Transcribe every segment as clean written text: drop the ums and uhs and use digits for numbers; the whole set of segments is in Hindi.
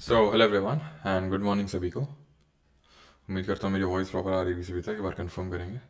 So hello everyone and good morning सभी को। उम्मीद करता हूँ मेरी वॉइस प्रॉपर आ रही है, सभी तक एक बार कंफर्म करेंगे।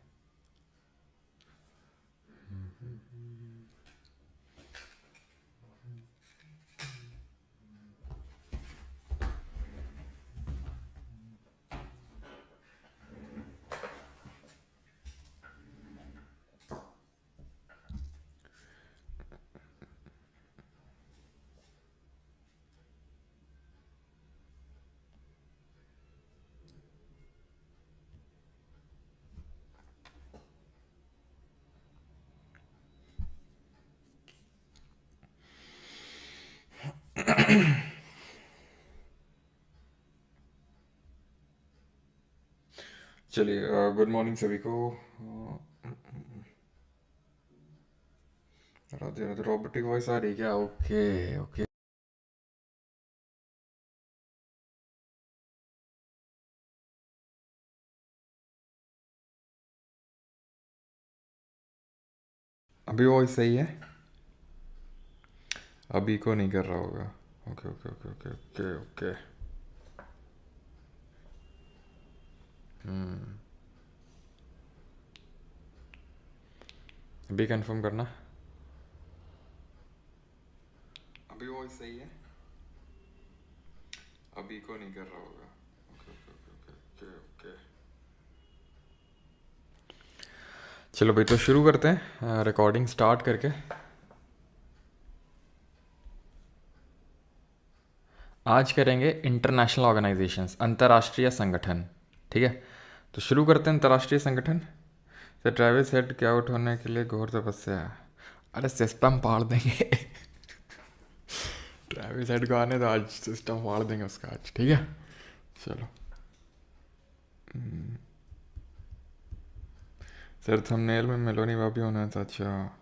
चलिए, गुड मॉर्निंग सभी को। राधे राधे। रोबोटिक वॉइस आ रही है क्या? Okay okay. अभी वॉइस सही है? अभी को नहीं कर रहा होगा। Okay okay okay okay okay okay. अभी कंफर्म करना। अभी वॉइस सही है? अभी को नहीं कर रहा होगा। Okay okay okay okay okay okay. चलो भाई, तो शुरू करते हैं रिकॉर्डिंग स्टार्ट करके। आज करेंगे इंटरनेशनल ऑर्गेनाइजेशंस, अंतर्राष्ट्रीय संगठन। ठीक है, तो शुरू करते हैं अंतर्राष्ट्रीय संगठन से। ट्रेविस हेड के आउट होने के लिए घोर तपस्या। अरे सिस्टम फाड़ देंगे। ट्रेविस हेड को आने तो आज सिस्टम फाड़ देंगे उसका आज। ठीक है, चलो। सर थंबनेल में मेलोनी भाभी होना था। अच्छा।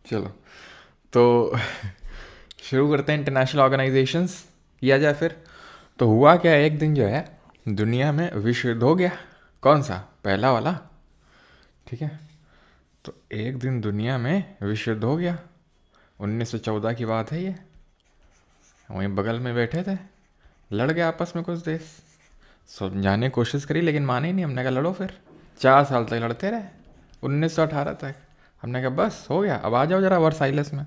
चलो, तो शुरू करते हैं इंटरनेशनल ऑर्गेनाइजेशंस। किया जाए फिर। तो हुआ क्या, एक दिन जो है दुनिया में विश्व युद्ध हो गया। कौन सा? पहला वाला। ठीक है, तो एक दिन दुनिया में विश्व युद्ध हो गया। 1914 की बात है ये। वहीं बगल में बैठे थे, लड़ गए आपस में कुछ देश। समझाने की कोशिश करी लेकिन माने ही नहीं। हमने कहा लड़ो फिर। 4 साल तक लड़ते रहे, 1918 तक। हमने कहा बस हो गया, अब आ जाओ जरा वर्साइलेस में।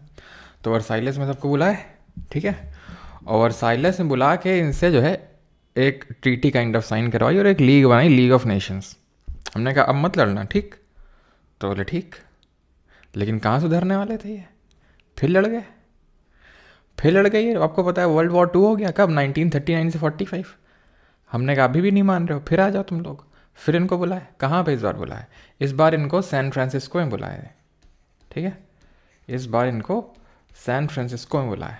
तो वर्साइलेस में सबको बुलाए। ठीक है, और वर्साइलेस में बुला के इनसे जो है एक ट्रीटी काइंड ऑफ साइन करवाई और एक लीग बनाई, लीग ऑफ नेशंस। हमने कहा अब मत लड़ना, ठीक? तो बोले ठीक। लेकिन कहाँ सुधरने वाले थे ये? फिर लड़ गए। फिर लड़ गए। ये आपको पता है वर्ल्ड वॉर 2 हो गया कब? 1939 से 45। हमने कहा अभी भी नहीं मान रहे हो, फिर आ जाओ तुम लोग। फिर इनको बुलाए। कहाँ पे इस बार बुलाए? इस बार इनको सैन फ्रांसिस्को में बुलाए। ठीक है, इस बार इनको सैन फ्रांसिस्को में बुलाए।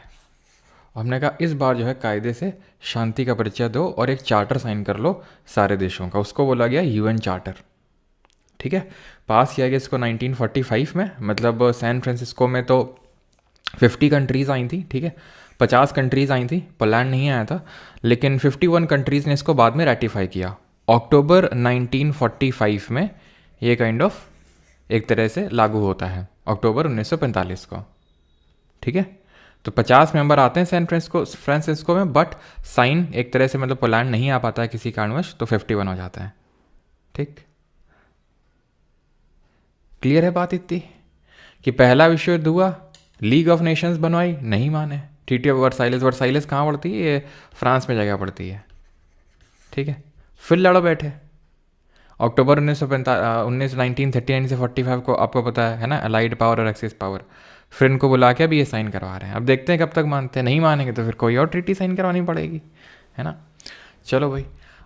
हमने कहा इस बार जो है कायदे से शांति का परिचय दो और एक चार्टर साइन कर लो सारे देशों का। उसको बोला गया यूएन चार्टर। ठीक है, पास किया गया इसको 1945 में। मतलब सैन फ्रांसिस्को में तो 50 कंट्रीज़ आई थी। ठीक है, 50 कंट्रीज़ आई थी, पोलैंड नहीं आया था। लेकिन 51 कंट्रीज़ ने इसको बाद में रेटिफाई किया। अक्टूबर 1945 में ये काइंड ऑफ एक तरह से लागू होता है, अक्टूबर 1945 को। ठीक है, तो 50 मेंबर आते हैं सैन फ्रांसिस्को में, बट साइन एक तरह से मतलब पोलैंड नहीं आ पाता है किसी कारणवश, तो 51 हो जाता है। ठीक, क्लियर है बात इतनी कि पहला विश्व युद्ध हुआ, लीग ऑफ नेशंस बनवाई, नहीं माने। Treaty of वर्साइलेस। वर्साइलेस कहाँ पड़ती है? ये फ्रांस में जगह पड़ती है। ठीक है, फिर लड़ो बैठे। अक्टूबर 1939 से 45 को आपको पता है ना, अलाइड पावर और एक्सिस पावर। फिर इनको बुला के अभी ये साइन करवा रहे हैं। अब देखते हैं कब तक मानते हैं। नहीं मानेंगे तो फिर कोई और ट्रीटी साइन करवानी पड़ेगी, है ना। चलो भाई,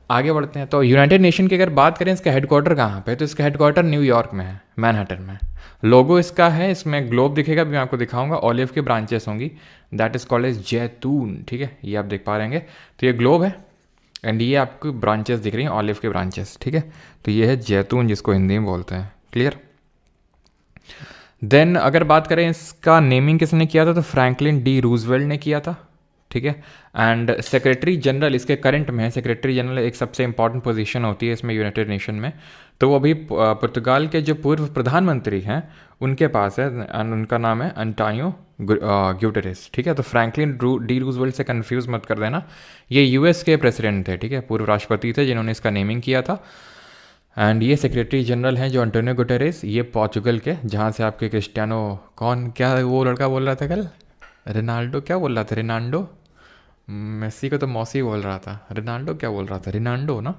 आगे बढ़ते हैं। तो यूनाइटेड नेशन की अगर बात करें, इसका हेडक्वार्टर कहाँ पे? तो इसका हेडक्वार्टर न्यूयॉर्क में है, मैनहट्टन में। लोगो इसका है, इसमें ग्लोब दिखेगा, भी मैं आपको दिखाऊंगा। ऑलिव की ब्रांचेस होंगी, दैट इज कॉल्ड एज जैतून। ठीक है, ये आप देख पा रहेंगे। तो ये ग्लोब है एंड ये आपको ब्रांचेस दिख रही हैं, ऑलिव के ब्रांचेस। ठीक है, तो ये है जैतून, जिसको हिंदी में बोलते हैं। क्लियर? देन अगर बात करें इसका नेमिंग किसने किया था, तो फ्रैंकलिन डी रूजवेल्ट ने किया था। ठीक है। एंड सेक्रेटरी जनरल इसके करंट में है। सेक्रेटरी जनरल एक सबसे इंपॉर्टेंट पोजीशन होती है इसमें यूनाइटेड नेशन में। तो वो अभी पुर्तगाल के जो पूर्व प्रधानमंत्री हैं उनके पास है, and उनका नाम है अंटोनियो ग्यूटेरेस, ठीक है। तो फ्रैंकलिन डी रूजवेल्ट से कंफ्यूज मत कर देना, ये यूएस के प्रेसिडेंट थे, ठीक है, पूर्व राष्ट्रपति थे जिन्होंने इसका नेमिंग किया था। एंड ये सेक्रेटरी जनरल हैं जो अंटोनियो गुटेरेस, ये पोर्चुगल के, जहाँ से आपके क्रिस्टियानो कौन क्या वो लड़का बोल रहा था कल, रेनाल्डो क्या बोल रहा था, रेनाल्डो, मेसी को तो मौसी बोल रहा था, रेनाल्डो क्या बोल रहा था, रिनाल्डो ना,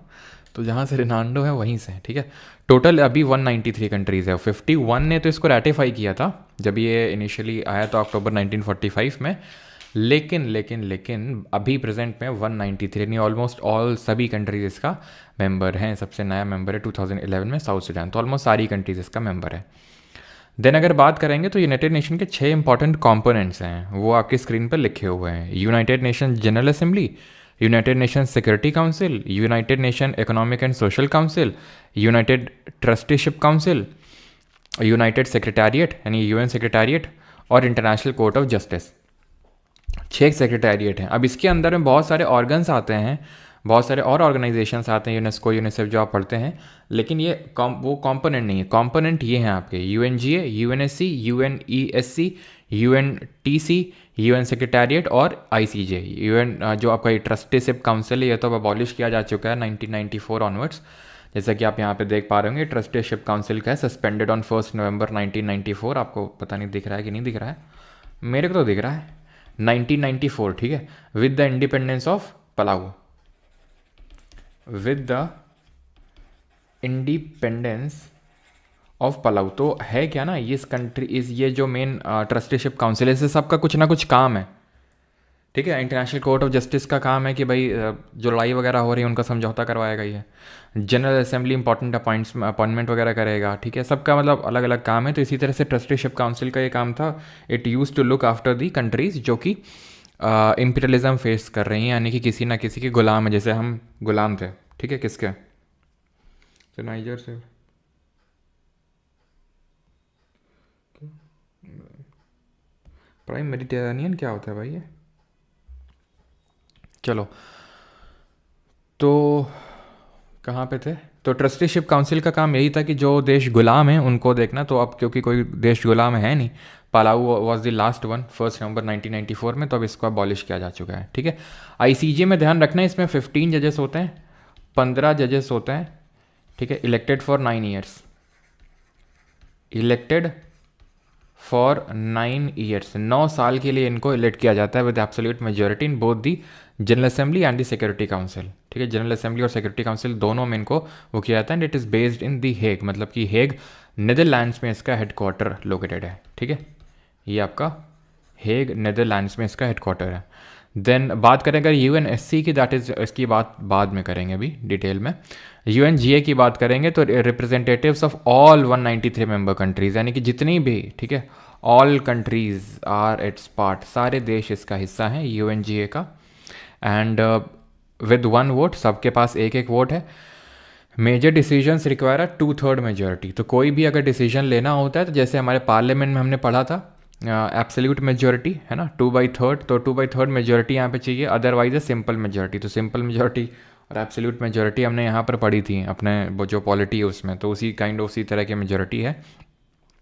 तो जहाँ से रिनाल्डो है वहीं से, ठीक है। टोटल अभी 193 कंट्रीज़ है। 51 ने तो इसको रेटिफाई किया था जब ये इनिशियली आया था अक्टूबर 1945 में, लेकिन अभी प्रेजेंट में 193 यानी ऑलमोस्ट ऑल सभी कंट्रीज़ इसका मेंबर हैं। सबसे नया मेंबर है 2011 में साउथ सुडान, तो ऑलमोस्ट सारी कंट्रीज़ इसका मेंबर है। देन अगर बात करेंगे तो यूनाइटेड नेशन के 6 इंपॉर्टेंट कंपोनेंट्स हैं, वो आपकी स्क्रीन पर लिखे हुए हैं। United nation general assembly, United nation security council, United nation economic and social council, United trusteeship council, United secretariat यानी यूएन सेक्रेटेरिएट, और international court of justice. 6 secretariat हैं। अब इसके अंदर में बहुत सारे ऑर्गन्स आते हैं, बहुत सारे और ऑर्गेनाइजेशंस आते हैं, यूनेस्को, यूनिसेफ जो आप पढ़ते हैं, लेकिन ये वो कॉम्पोनेंट नहीं है। कॉम्पोनेंट ये हैं आपके यूएनजीए, यूएनएससी, यूएनईएससी, यूएनटीसी, यूएन सेक्रेटेरिएट और आईसीजे। यूएन जो आपका ये ट्रस्टीशिप काउंसिल है ये तो अब अबॉलिश किया जा चुका है 1994 ऑनवर्ड्स, जैसा कि आप यहाँ पे देख पा रहे होंगे। ट्रस्टीशिप काउंसिल का है, सस्पेंडेड ऑन 1 नवंबर 1994। आपको पता नहीं दिख रहा है कि नहीं दिख रहा है, मेरे को तो दिख रहा है 1994, ठीक है। With the independence of Palau, with the independence of Palau. तो है क्या ना, ये इस कंट्री ये जो मेन ट्रस्टीशिप काउंसिल है, इससे सबका कुछ ना कुछ काम है, ठीक है। इंटरनेशनल कोर्ट ऑफ जस्टिस का काम है कि भाई जो लड़ाई वगैरह हो रही है उनका समझौता करवाएगा ये। जनरल असेंबली इंपॉर्टेंट अपॉइंटमेंट वगैरह करेगा, ठीक है। सबका मतलब अलग अलग काम है। तो इसी तरह से ट्रस्टीशिप काउंसिल का ये काम था, it use to look after the countries जो कि इम्पीरियलिज्म फेस कर रही हैं, यानी कि किसी ना किसी के गुलाम है, जैसे हम गुलाम थे, ठीक है, किसके, तो नाइजर से प्राइम मेडिटेरेनियन क्या होता है भाई ये, चलो। तो कहाँ पे थे, तो ट्रस्टीशिप काउंसिल का काम यही था कि जो देश गुलाम हैं उनको देखना। तो अब क्योंकि कोई देश गुलाम है नहीं, पालाऊ वॉज द लास्ट वन 1 नवंबर 1994 में, तो अब इसको अबॉलिश किया जा चुका है, ठीक है। आईसीजे में ध्यान रखना है, इसमें 15 जजेस होते हैं, 15 जजेस होते हैं, ठीक है। Elected for 9 years, elected for 9 years, 9 साल के लिए इनको इलेक्ट किया जाता है with absolute majority in both the general assembly and the security council, ठीक है। जनरल असेंबली और सिक्योरिटी काउंसिल दोनों में इनको वो किया जाता है। And it is based in the Hague, मतलब कि हेग नीदरलैंड्स में इसका हेडक्वार्टर लोकेटेड है, ठीक है। ये आपका हेग नीदरलैंड्स में इसका हेडक्वार्टर है। देन बात करें अगर यूएनएससी की, दैट इज़ इसकी बात बाद में करेंगे अभी डिटेल में। यूएनजीए की बात करेंगे तो representatives of all 193 member countries, यानी कि जितनी भी, ठीक है, all countries are its part, सारे देश इसका हिस्सा हैं यूएनजीए का। एंड विद 1 वोट, सबके पास एक एक वोट है। मेजर डिसीजंस रिक्वायर 2/3 मेजोरिटी, तो कोई भी अगर डिसीजन लेना होता है तो जैसे हमारे पार्लियामेंट में हमने पढ़ा था एब्सोल्यूट मेजोरिटी है ना 2/3, तो 2/3 मेजोरिटी यहाँ पे चाहिए, अदरवाइज है सिंपल मेजोरिटी। तो सिंपल मेजोरिटी और एब्सोल्यूट मेजोरिटी हमने यहाँ पर पढ़ी थी अपने वो जो पॉलिटी है उसमें, तो उसी काइंड ऑफ उसी तरह की मेजोरिटी है।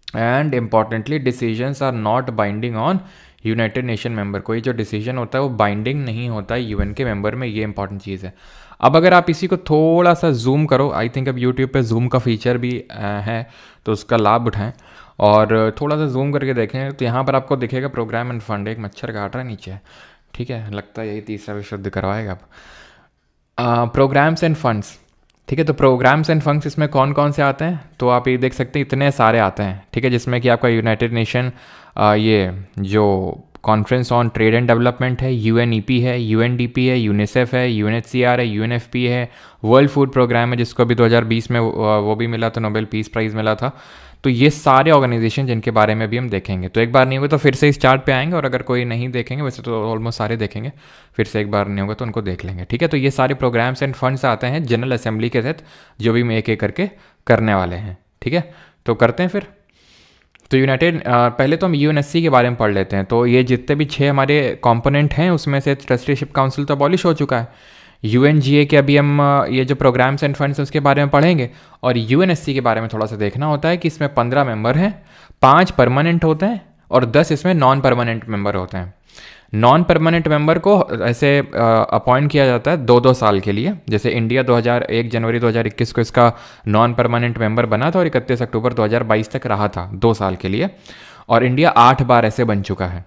And importantly decisions are not binding on United Nation member, कोई जो डिसीजन होता है वो बाइंडिंग नहीं होता है यूएन के मेंबर में, ये इंपॉर्टेंट चीज़ है। अब अगर आप इसी को थोड़ा सा जूम करो, आई थिंक अब यूट्यूब पे जूम का फीचर भी है, तो उसका लाभ उठाएं और थोड़ा सा जूम करके देखें तो यहाँ पर आपको दिखेगा प्रोग्राम एंड फंड, एक मच्छर काट रहा है नीचे, ठीक है, लगता है यही तीसरा विशुद्ध करवाएगा अब। प्रोग्राम्स एंड फंड्स, ठीक है, तो प्रोग्राम्स एंड फंड्स इसमें कौन कौन से आते हैं, तो आप ये देख सकते हैं इतने सारे आते हैं, ठीक है, जिसमें कि आपका यूनाइटेड नेशन ये जो conference on trade and development है, यूएनईपी है, यूएनडीपी है, यूनिसेफ है, यूएनएचसीआर है, यूएनएफपी है, वर्ल्ड फूड प्रोग्राम है जिसको अभी 2020 में वो भी मिला था, नोबेल पीस प्राइज़ मिला था। तो ये सारे ऑर्गेनाइजेशन जिनके बारे में भी हम देखेंगे, तो एक बार नहीं होगा तो फिर से इस चार्ट पे आएंगे, और अगर कोई नहीं देखेंगे, वैसे तो ऑलमोस्ट सारे देखेंगे, फिर से एक बार नहीं होगा तो उनको देख लेंगे, ठीक है। तो ये सारे प्रोग्राम्स एंड फंड्स आते हैं जनरल असेंबली के तहत, जो भी हम एक एक करके करने वाले हैं, ठीक है। तो करते हैं फिर, तो यूनाइटेड पहले तो हम यूएनएससी के बारे में पढ़ लेते हैं। तो ये जितने भी 6 हमारे कंपोनेंट हैं उसमें से ट्रस्टीशिप काउंसिल तो अबॉलिश हो चुका है। यूएनजीए के अभी हम ये जो प्रोग्राम्स एंड फंड्स उसके बारे में पढ़ेंगे। और यूएनएससी के बारे में थोड़ा सा देखना होता है कि इसमें 15 मेंबर हैं, 5 परमानेंट होते हैं और 10 इसमें नॉन परमानेंट मेंबर होते हैं। नॉन परमानेंट मेंबर को ऐसे अपॉइंट किया जाता है 2-2 साल के लिए। जैसे इंडिया 1 जनवरी 2021 को इसका नॉन परमानेंट मेंबर बना था और 31 अक्टूबर 2022 तक रहा था 2 साल के लिए। और इंडिया 8 बार ऐसे बन चुका है।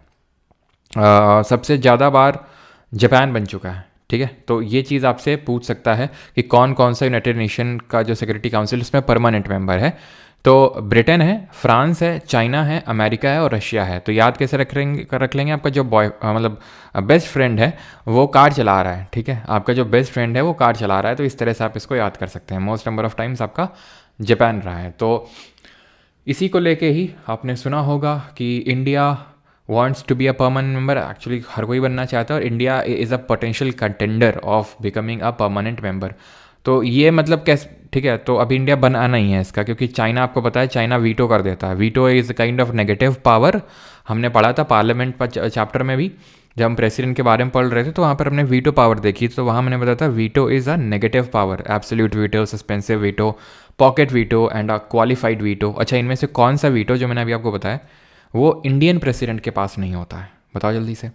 सबसे ज़्यादा बार जापान बन चुका है। ठीक है, तो ये चीज़ आपसे पूछ सकता है कि कौन कौन सा यूनाइटेड नेशन का जो सिक्योरिटी काउंसिल उसमें परमानेंट मेंबर है। तो ब्रिटेन है, फ्रांस है, चाइना है, अमेरिका है और रशिया है। तो याद कैसे रख लेंगे, आपका जो मतलब बेस्ट फ्रेंड है वो कार चला रहा है। ठीक है, आपका जो बेस्ट फ्रेंड है वो कार चला रहा है, तो इस तरह से आप इसको याद कर सकते हैं। मोस्ट नंबर ऑफ टाइम्स आपका जापान रहा है। तो इसी को लेके ही आपने सुना होगा कि India wants to be a permanent member। Actually हर कोई बनना चाहता है और India is a potential contender of becoming a permanent member. तो ये मतलब कैसे, ठीक है, तो अभी इंडिया बना नहीं है इसका, क्योंकि चाइना, आपको पता है चाइना वीटो कर देता है। Veto is kind of negative power. हमने पढ़ा था पार्लियामेंट चैप्टर में भी, जब हम प्रेसिडेंट के बारे में पढ़ रहे थे तो वहाँ पर हमने वीटो पावर देखी। तो वहाँ मैंने बताया था veto is a negative power, absolute veto, suspensive veto, pocket veto and a qualified veto. अच्छा, इनमें से कौन सा वीटो जो मैंने अभी आपको बताया वो इंडियन प्रेसिडेंट के पास नहीं होता है? बताओ जल्दी से।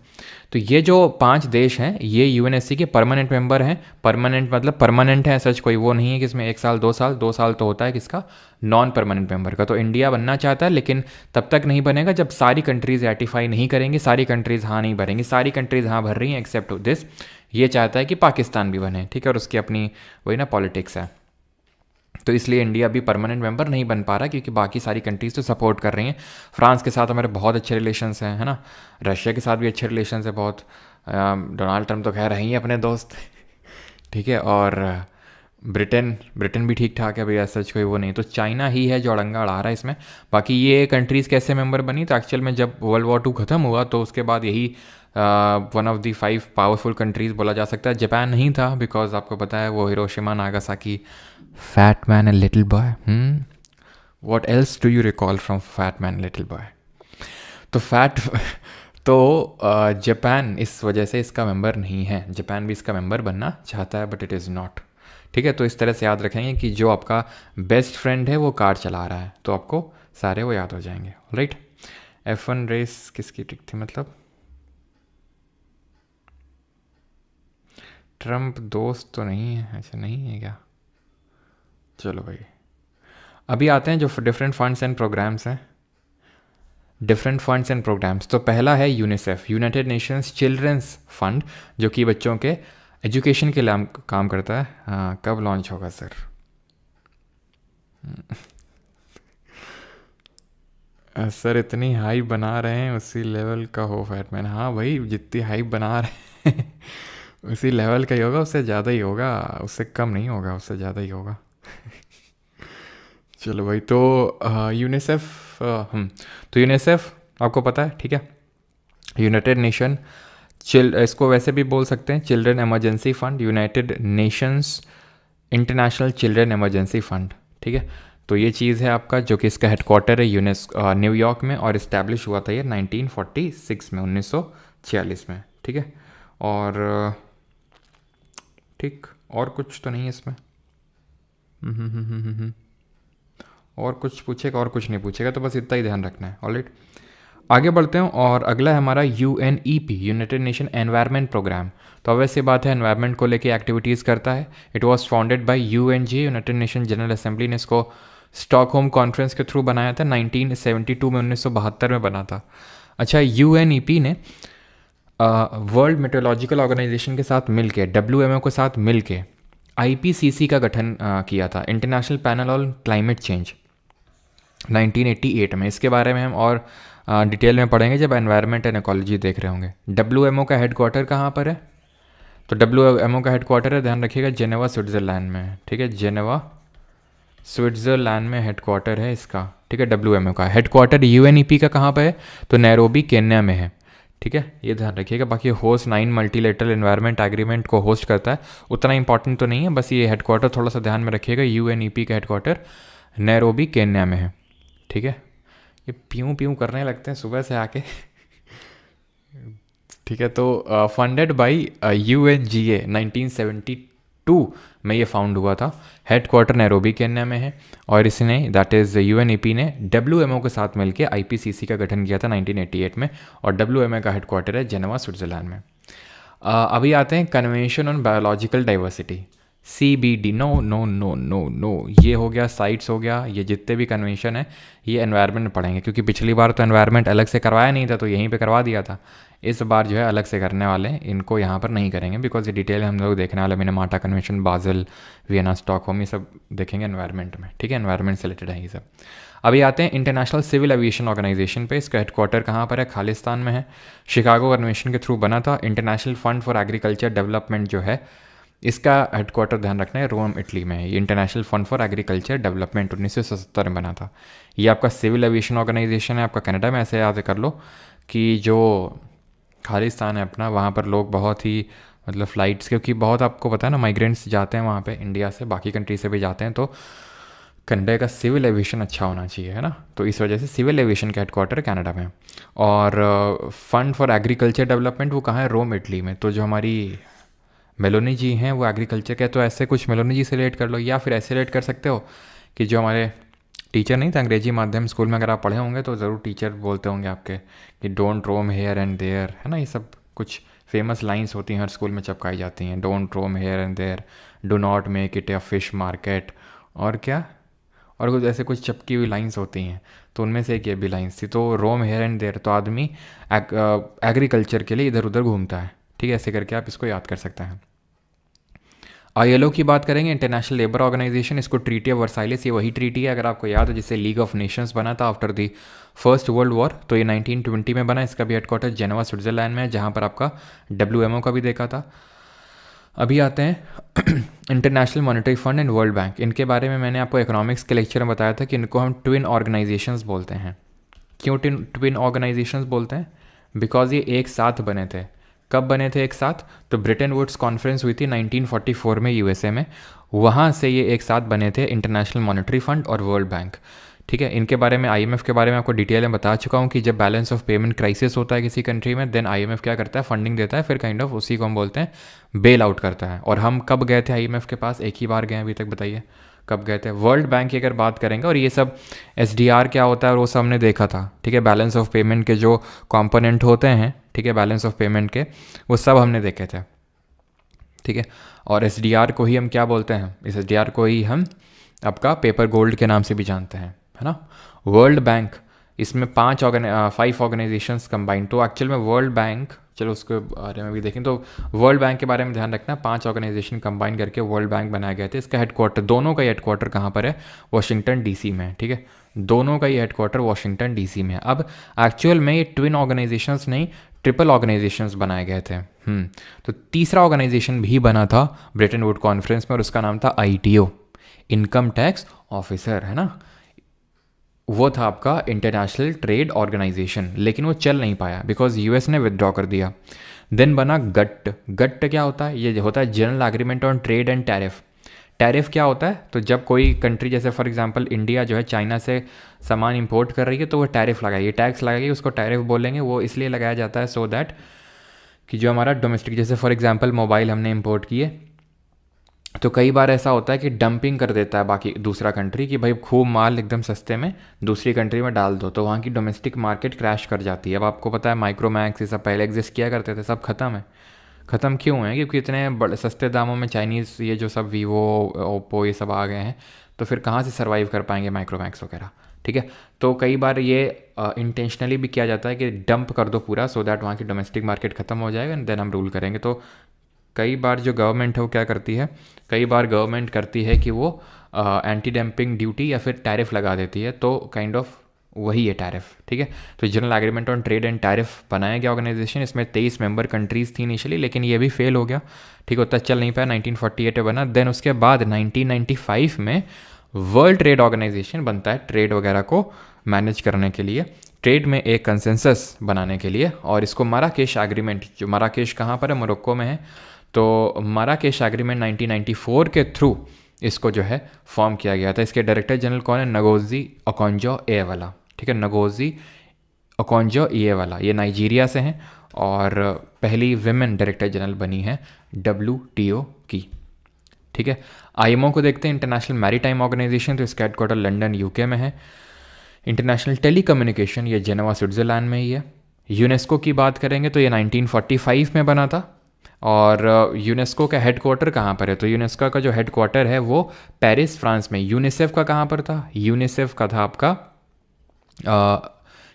तो ये जो 5 देश हैं ये यूएनएससी के परमानेंट मेंबर हैं। परमानेंट मतलब परमानेंट है, सच कोई वो नहीं है कि इसमें 1 साल 2 साल, 2 साल तो होता है किसका, नॉन परमानेंट मेंबर का। तो इंडिया बनना चाहता है लेकिन तब तक नहीं बनेगा जब सारी कंट्रीज़ रेटिफाई नहीं करेंगी, सारी कंट्रीज़ हाँ नहीं भरेंगी। सारी कंट्रीज़ हाँ भर रही हैं एक्सेप्ट दिस। ये चाहता है कि पाकिस्तान भी बने। ठीक है, और उसकी अपनी वही ना पॉलिटिक्स है। तो इसलिए इंडिया अभी परमानेंट मेंबर नहीं बन पा रहा, क्योंकि बाकी सारी कंट्रीज़ तो सपोर्ट कर रही हैं। फ्रांस के साथ हमारे बहुत अच्छे रिलेशंस हैं, है ना। रशिया के साथ भी अच्छे रिलेशंस हैं बहुत। डोनाल्ड ट्रम्प तो खैर है ही अपने दोस्त। ठीक है, और ब्रिटेन भी ठीक ठाक है भैया, सच कोई वो नहीं। तो चाइना ही है जो अड़ंगा अड़ा रहा है इसमें। बाकी ये कंट्रीज़ कैसे मेंबर बनी, तो एक्चुअल में जब वर्ल्ड वॉर 2 ख़त्म हुआ तो उसके बाद यही one of the 5 powerful countries बोला जा सकता है। जापान नहीं था, बिकॉज आपको पता है वो Hiroshima Nagasaki, fat man and little boy. What else do you recall from fat man little boy? तो जापान इस वजह से इसका मेंबर नहीं है। जापान भी इसका मेंबर बनना चाहता है बट इट इज़ नॉट। ठीक है, तो इस तरह से याद रखेंगे कि जो आपका बेस्ट फ्रेंड है वो कार चला रहा है, तो आपको सारे वो याद हो जाएंगे। राइट, F1 रेस किसकी ट्रिक थी, मतलब ट्रम्प दोस्त तो नहीं है? अच्छा, नहीं है क्या? चलो भाई, अभी आते हैं जो डिफरेंट फंड्स एंड प्रोग्राम्स हैं। डिफरेंट फंड्स एंड प्रोग्राम्स, तो पहला है UNICEF, United Nations children's fund, जो कि बच्चों के एजुकेशन के लिए काम करता है। हाँ, कब लॉन्च होगा सर? सर इतनी हाइप बना रहे हैं, उसी लेवल का हो फैटमैन। हाँ भाई, जितनी हाइप बना रहे हैं उसी लेवल का ही होगा, उससे ज़्यादा ही होगा, उससे कम नहीं होगा, उससे ज़्यादा ही होगा। चलो भाई, तो यूनिसेफ, तो यूनिसेफ आपको पता है, ठीक है, यूनाइटेड नेशन इसको वैसे भी बोल सकते हैं children emergency fund, United Nations international children emergency fund. ठीक है, तो ये चीज़ है आपका, जो कि इसका हेडक्वार्टर है न्यूयॉर्क में, और इस्टेब्लिश हुआ था ये 1946 में, 1946 में। ठीक है, और ठीक, और कुछ तो नहीं है इसमें। और कुछ पूछेगा और कुछ नहीं पूछेगा, तो बस इतना ही ध्यान रखना है। ऑलराइट, आगे बढ़ते हैं, और अगला है हमारा UNEP, United Nation environment programme. तो अब ऐसी बात है, एनवायरनमेंट को लेके एक्टिविटीज़ करता है। It was founded by UNGA, United nation general assembly ने इसको स्टॉकहोम कॉन्फ्रेंस के थ्रू बनाया था 1972 में, 1972 में बना था। अच्छा, UNEP ने वर्ल्ड मेट्रोलॉजिकल ऑर्गेनाइजेशन के साथ मिल के, WMO के साथ मिल के IPCC का गठन किया था, international panel on climate change, 1988 में। इसके बारे में हम और डिटेल में पढ़ेंगे जब एनवायरनमेंट एंड इकोलॉजी देख रहे होंगे। WMO का हेडक्वार्टर कहाँ पर है? तो WMO का हेडक्वार्टर है, ध्यान रखिएगा, जेनेवा स्विट्ज़रलैंड में। ठीक है, जेनेवा स्विट्ज़रलैंड में हेडक्वार्टर है इसका। ठीक है, WMO का हेडक्वार्टर। UNEP का कहाँ पर है? तो नैरोबी, केन्या में है। ठीक है, ये ध्यान रखिएगा। बाकी होस्ट 9 मल्टीलेटरल एनवायरनमेंट एग्रीमेंट को होस्ट करता है, उतना इंपॉर्टेंट तो नहीं है, बस ये हेडक्वार्टर थोड़ा सा ध्यान में रखिएगा। UNEP का हेडक्वार्टर नैरोबी, केन्या में है। ठीक है, ये प्यूं प्यूं करने लगते हैं सुबह से आके। ठीक है, तो फंडेड बाई UNGA 1972 में ये फाउंड हुआ था। हेड क्वार्टर नैरोबी केन्या में है, और इसने दैट इज़ UNEP ने WMO के साथ मिलकर IPCC का गठन किया था 1988 में, और WMO का हेड क्वार्टर है जेनेवा स्विट्ज़रलैंड में। अभी आते हैं convention on biological diversity, CBD। No no no no no, ये हो गया साइट्स हो गया, ये जितने भी कन्वेंशन है ये एनवायरनमेंट में पढ़ेंगे, क्योंकि पिछली बार तो एनवायरनमेंट अलग से करवाया नहीं था, तो यहीं पे करवा दिया था। इस बार जो है अलग से करने वाले हैं, इनको यहाँ पर नहीं करेंगे, बिकॉज ये डिटेल हम लोग देखने वाले, मिनेमाटा कन्वेंशन, बाज़ल, वियना, स्टॉकहोम, ये सब देखेंगे एनवायरनमेंट में। ठीक है, एनवायरनमेंट से रिलेटेड है ये सब। अभी आते हैं इंटरनेशनल सिविल एविएशन ऑर्गेनाइजेशन पे। इसका हेडक्वार्टर कहाँ पर है? खालिस्तान में है। शिकागो कन्वेंशन के थ्रू बना था। International fund for agriculture development जो है, इसका हेडक्वार्टर ध्यान रखना है रोम इटली में है। ये international fund for agriculture development 1977 में बना था। ये आपका सिविल एविएशन ऑर्गेनाइजेशन है, आपका कनाडा में। ऐसे याद कर लो कि जो खालिस्तान है अपना, वहाँ पर लोग बहुत ही मतलब फ़्लाइट्स, क्योंकि बहुत आपको पता है ना माइग्रेंट्स जाते हैं वहाँ पे, इंडिया से, बाकी कंट्री से भी जाते हैं, तो कनाडा का सिविल एविएशन अच्छा होना चाहिए, है ना। तो इस वजह से सिविल एविएशन का हेडक्वार्टर कनाडा में। और फंड फॉर एग्रीकल्चर डेवलपमेंट वो कहाँ है? रोम इटली में। तो जो हमारी मेलोनी जी हैं वो एग्रीकल्चर के, तो ऐसे कुछ मेलोनी जी से रिलेट कर लो, या फिर ऐसे रिलेट कर सकते हो कि जो हमारे टीचर नहीं थे अंग्रेजी माध्यम स्कूल में, अगर आप पढ़े होंगे तो ज़रूर टीचर बोलते होंगे आपके कि don't roam here and there, है ना। ये सब कुछ फेमस लाइंस होती हैं, हर स्कूल में चिपकाई जाती हैं। Don't roam here and there, do not make it a fish market, और क्या, और कुछ ऐसे कुछ चिपकी हुई लाइंस होती हैं। तो उनमें से एक ये भी लाइंस थी। तो रोम हेयर एंड देयर, तो आदमी एग्रीकल्चर के लिए इधर उधर घूमता है। ठीक है, ऐसे करके आप इसको याद कर सकते हैं। ILO की बात करेंगे, इंटरनेशनल लेबर ऑर्गेनाइजेशन। इसको ट्रीटी ऑफ वर्साइलेस, ये वही ट्रीटी है अगर आपको याद है जिससे लीग ऑफ नेशंस बना था after the first world war. तो ये 1920 में बना। इसका भी हेडक्वार्टर जेनेवा स्विट्जरलैंड में है, जहाँ पर आपका WMO का भी देखा था। अभी आते हैं international monetary fund and world bank. इनके बारे में मैंने आपको इकोनॉमिक्स के लेक्चर में बताया था कि इनको हम ट्विन ऑर्गेनाइजेशंस बोलते हैं। क्यों ट्विन ऑर्गेनाइजेशंस बोलते हैं? बिकॉज ये एक साथ बने थे। कब बने थे एक साथ? तो ब्रिटेन वुड्स कॉन्फ्रेंस हुई थी 1944 में USA में, वहाँ से ये एक साथ बने थे इंटरनेशनल मॉनेटरी फंड और वर्ल्ड बैंक। ठीक है, इनके बारे में IMF के बारे में आपको डिटेल में बता चुका हूँ कि जब बैलेंस ऑफ पेमेंट क्राइसिस होता है किसी कंट्री में, देन IMF क्या करता है? फंडिंग देता है, फिर काइंड ऑफ उसी को हम बोलते हैं बेल आउट करता है। और हम कब गए थे IMF के पास? एक ही बार गए अभी तक, बताइए कब गए थे? वर्ल्ड बैंक की अगर बात करेंगे, और ये सब SDR क्या होता है और वो सब हमने देखा था। ठीक है, बैलेंस ऑफ पेमेंट के जो कॉम्पोनेंट होते हैं, ठीक है, बैलेंस ऑफ पेमेंट के, वो सब हमने देखे थे। ठीक है, और SDR को ही हम क्या बोलते हैं? इस SDR को ही हम आपका पेपर गोल्ड के नाम से भी जानते हैं, है ना। वर्ल्ड बैंक, इसमें 5 ऑर्गेनाइजेशंस कंबाइंड। तो एक्चुअल में वर्ल्ड बैंक, चलो उसके बारे में भी देखें, तो वर्ल्ड बैंक के बारे में ध्यान रखना, 5 ऑर्गेनाइजेशन कंबाइन करके वर्ल्ड बैंक बनाया गया था। इसका हेडक्वार्टर, दोनों का हेडक्वार्टर कहाँ पर है? वॉशिंगटन DC में। ठीक है, दोनों का ही हेडक्वार्टर वॉशिंगटन DC में है। अब एक्चुअल में ये ट्विन ऑर्गेनाइजेशंस नहीं, ट्रिपल ऑर्गेनाइजेशंस बनाए गए थे। तो तीसरा ऑर्गेनाइजेशन भी बना था ब्रिटेन वुड कॉन्फ्रेंस में, और उसका नाम था ITO, इनकम टैक्स ऑफिसर, है ना। वो था आपका इंटरनेशनल ट्रेड ऑर्गेनाइजेशन, लेकिन वो चल नहीं पाया बिकॉज US ने विदड्रॉ कर दिया। देन बना गट्ट। गट्ट क्या होता है? ये होता है general agreement on trade and tariff. Tariff क्या होता है? तो जब कोई कंट्री, जैसे फॉर एग्जांपल इंडिया जो है चाइना से सामान इंपोर्ट कर रही है, तो वो टैरिफ लगाएगी, टैक्स लगाएगी, उसको टैरिफ बोलेंगे। वो इसलिए लगाया जाता है सो दैट कि जो हमारा डोमेस्टिक, जैसे फॉर एग्जांपल मोबाइल हमने इंपोर्ट किए, तो कई बार ऐसा होता है कि डंपिंग कर देता है बाकी दूसरा कंट्री कि भाई खूब माल एकदम सस्ते में दूसरी कंट्री में डाल दो, तो वहाँ की डोमेस्टिक मार्केट क्रैश कर जाती है। अब आपको पता है माइक्रोमैक्स ये सब पहले एग्जिस्ट किया करते थे, सब खत्म है। ख़त्म क्यों है? क्योंकि इतने बड़े सस्ते दामों में चाइनीज़ ये जो सब वीवो, ओप्पो ये सब आ गए हैं, तो फिर कहाँ से सर्वाइव कर पाएंगे माइक्रोमैक्स वगैरह। ठीक है, तो कई बार ये इंटेंशनली भी किया जाता है कि डंप कर दो पूरा, सो दैट वहाँ की डोमेस्टिक मार्केट ख़त्म हो जाएगा एंड देन हम रूल करेंगे। तो कई बार जो गवर्नमेंट है वो क्या करती है, कई बार गवर्नमेंट करती है कि वो एंटी डंपिंग ड्यूटी या फिर टैरिफ लगा देती है, तो काइंड ऑफ वही है टैरिफ। ठीक है, तो general agreement on trade and tariff बनाया गया ऑर्गेनाइजेशन। इसमें 23 मेंबर कंट्रीज़ थी इनिशियली, लेकिन ये भी फेल हो गया। ठीक, उतना चल नहीं पाया। 1948 में बना। देन उसके बाद 1995 में वर्ल्ड ट्रेड ऑर्गेनाइजेशन बनता है, ट्रेड वगैरह को मैनेज करने के लिए, ट्रेड में एक कंसेंसस बनाने के लिए। और इसको मराकेश एग्रीमेंट, जो मराकेश कहाँ पर है? मोरक्को में है। तो मराकेश एग्रीमेंट 1994 के थ्रू इसको जो है फॉर्म किया गया था। इसके डायरेक्टर जनरल कौन है? Ngozi Okonjo Iweala. ठीक है, नगोजी ओकोंजो इएवाला, ये नाइजीरिया से हैं और पहली विमेन डायरेक्टर जनरल बनी है WTO की। ठीक है, IMO को देखते हैं, इंटरनेशनल मैरीटाइम ऑर्गेनाइजेशन, तो इसका हेडक्वार्टर लंदन UK में है। इंटरनेशनल टेलीकम्युनिकेशन, ये जेनेवा स्विट्ज़रलैंड में ही है। यूनेस्को की बात करेंगे तो ये 1945 में बना था। और यूनेस्को का हेडक्वार्टर कहाँ पर है, तो यूनेस्को का जो हेडक्वार्टर है वो पेरिस फ्रांस में। यूनिसेफ का कहाँ पर था, यूनिसेफ का था आपका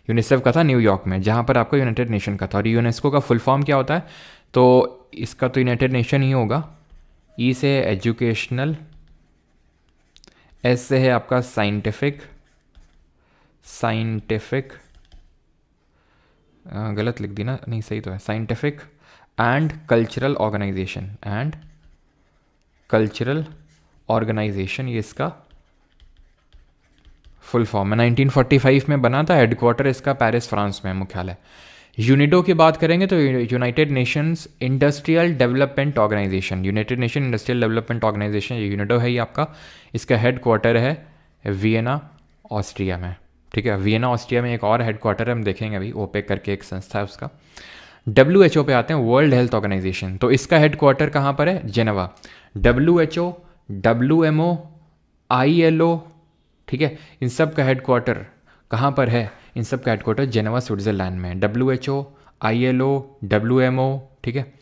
यूनिसेफ का था न्यूयॉर्क में, जहाँ पर आपका यूनाइटेड नेशन का था। और यूनेस्को का फुल फॉर्म क्या होता है, तो इसका तो यूनाइटेड नेशन ही होगा। ई से एजुकेशनल, एस से है आपका साइंटिफिक गलत लिख दी ना, नहीं सही तो है, साइंटिफिक एंड कल्चरल ऑर्गेनाइजेशन, ये इसका फुल फॉर्म है। 1945 में बना था, हेडक्वार्टर इसका पेरिस फ्रांस में, मुख्यालय। यूनिडो की बात करेंगे तो United Nations industrial development organisation, United Nation industrial development organisation, ये यूनिडो है ये आपका। इसका हेडक्वार्टर है वियना ऑस्ट्रिया में। ठीक है, वियना ऑस्ट्रिया में एक और हेडक्वार्टर है, हम देखेंगे अभी, ओपेक करके एक संस्था है उसका। WHO पे आते हैं, वर्ल्ड हेल्थ ऑर्गेनाइजेशन, तो इसका हेडक्वार्टर कहाँ पर है, जेनेवा। WHO, WMO, ILO, ठीक है, इन सब का हेडक्वार्टर कहाँ पर है, इन सब का हेडक्वार्टर जेनेवा स्विट्ज़रलैंड में। WHO, ILO, WMO, ठीक है।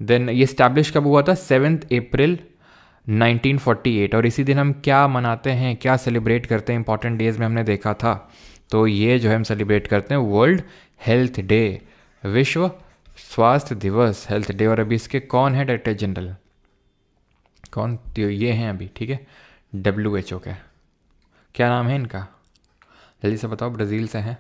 देन ये स्टैब्लिश कब हुआ था, 7 अप्रैल 1948। और इसी दिन हम क्या मनाते हैं, क्या सेलिब्रेट करते हैं इंपॉर्टेंट डेज में, हमने देखा था। तो ये जो है हम सेलिब्रेट करते हैं वर्ल्ड हेल्थ डे, विश्व स्वास्थ्य दिवस, हेल्थ डे। और अभी इसके कौन है डायरेक्टर जनरल, कौन, तो ये हैं अभी, ठीक है, WHO के, क्या नाम है इनका, जल्दी से बताओ, ब्राज़ील से हैं।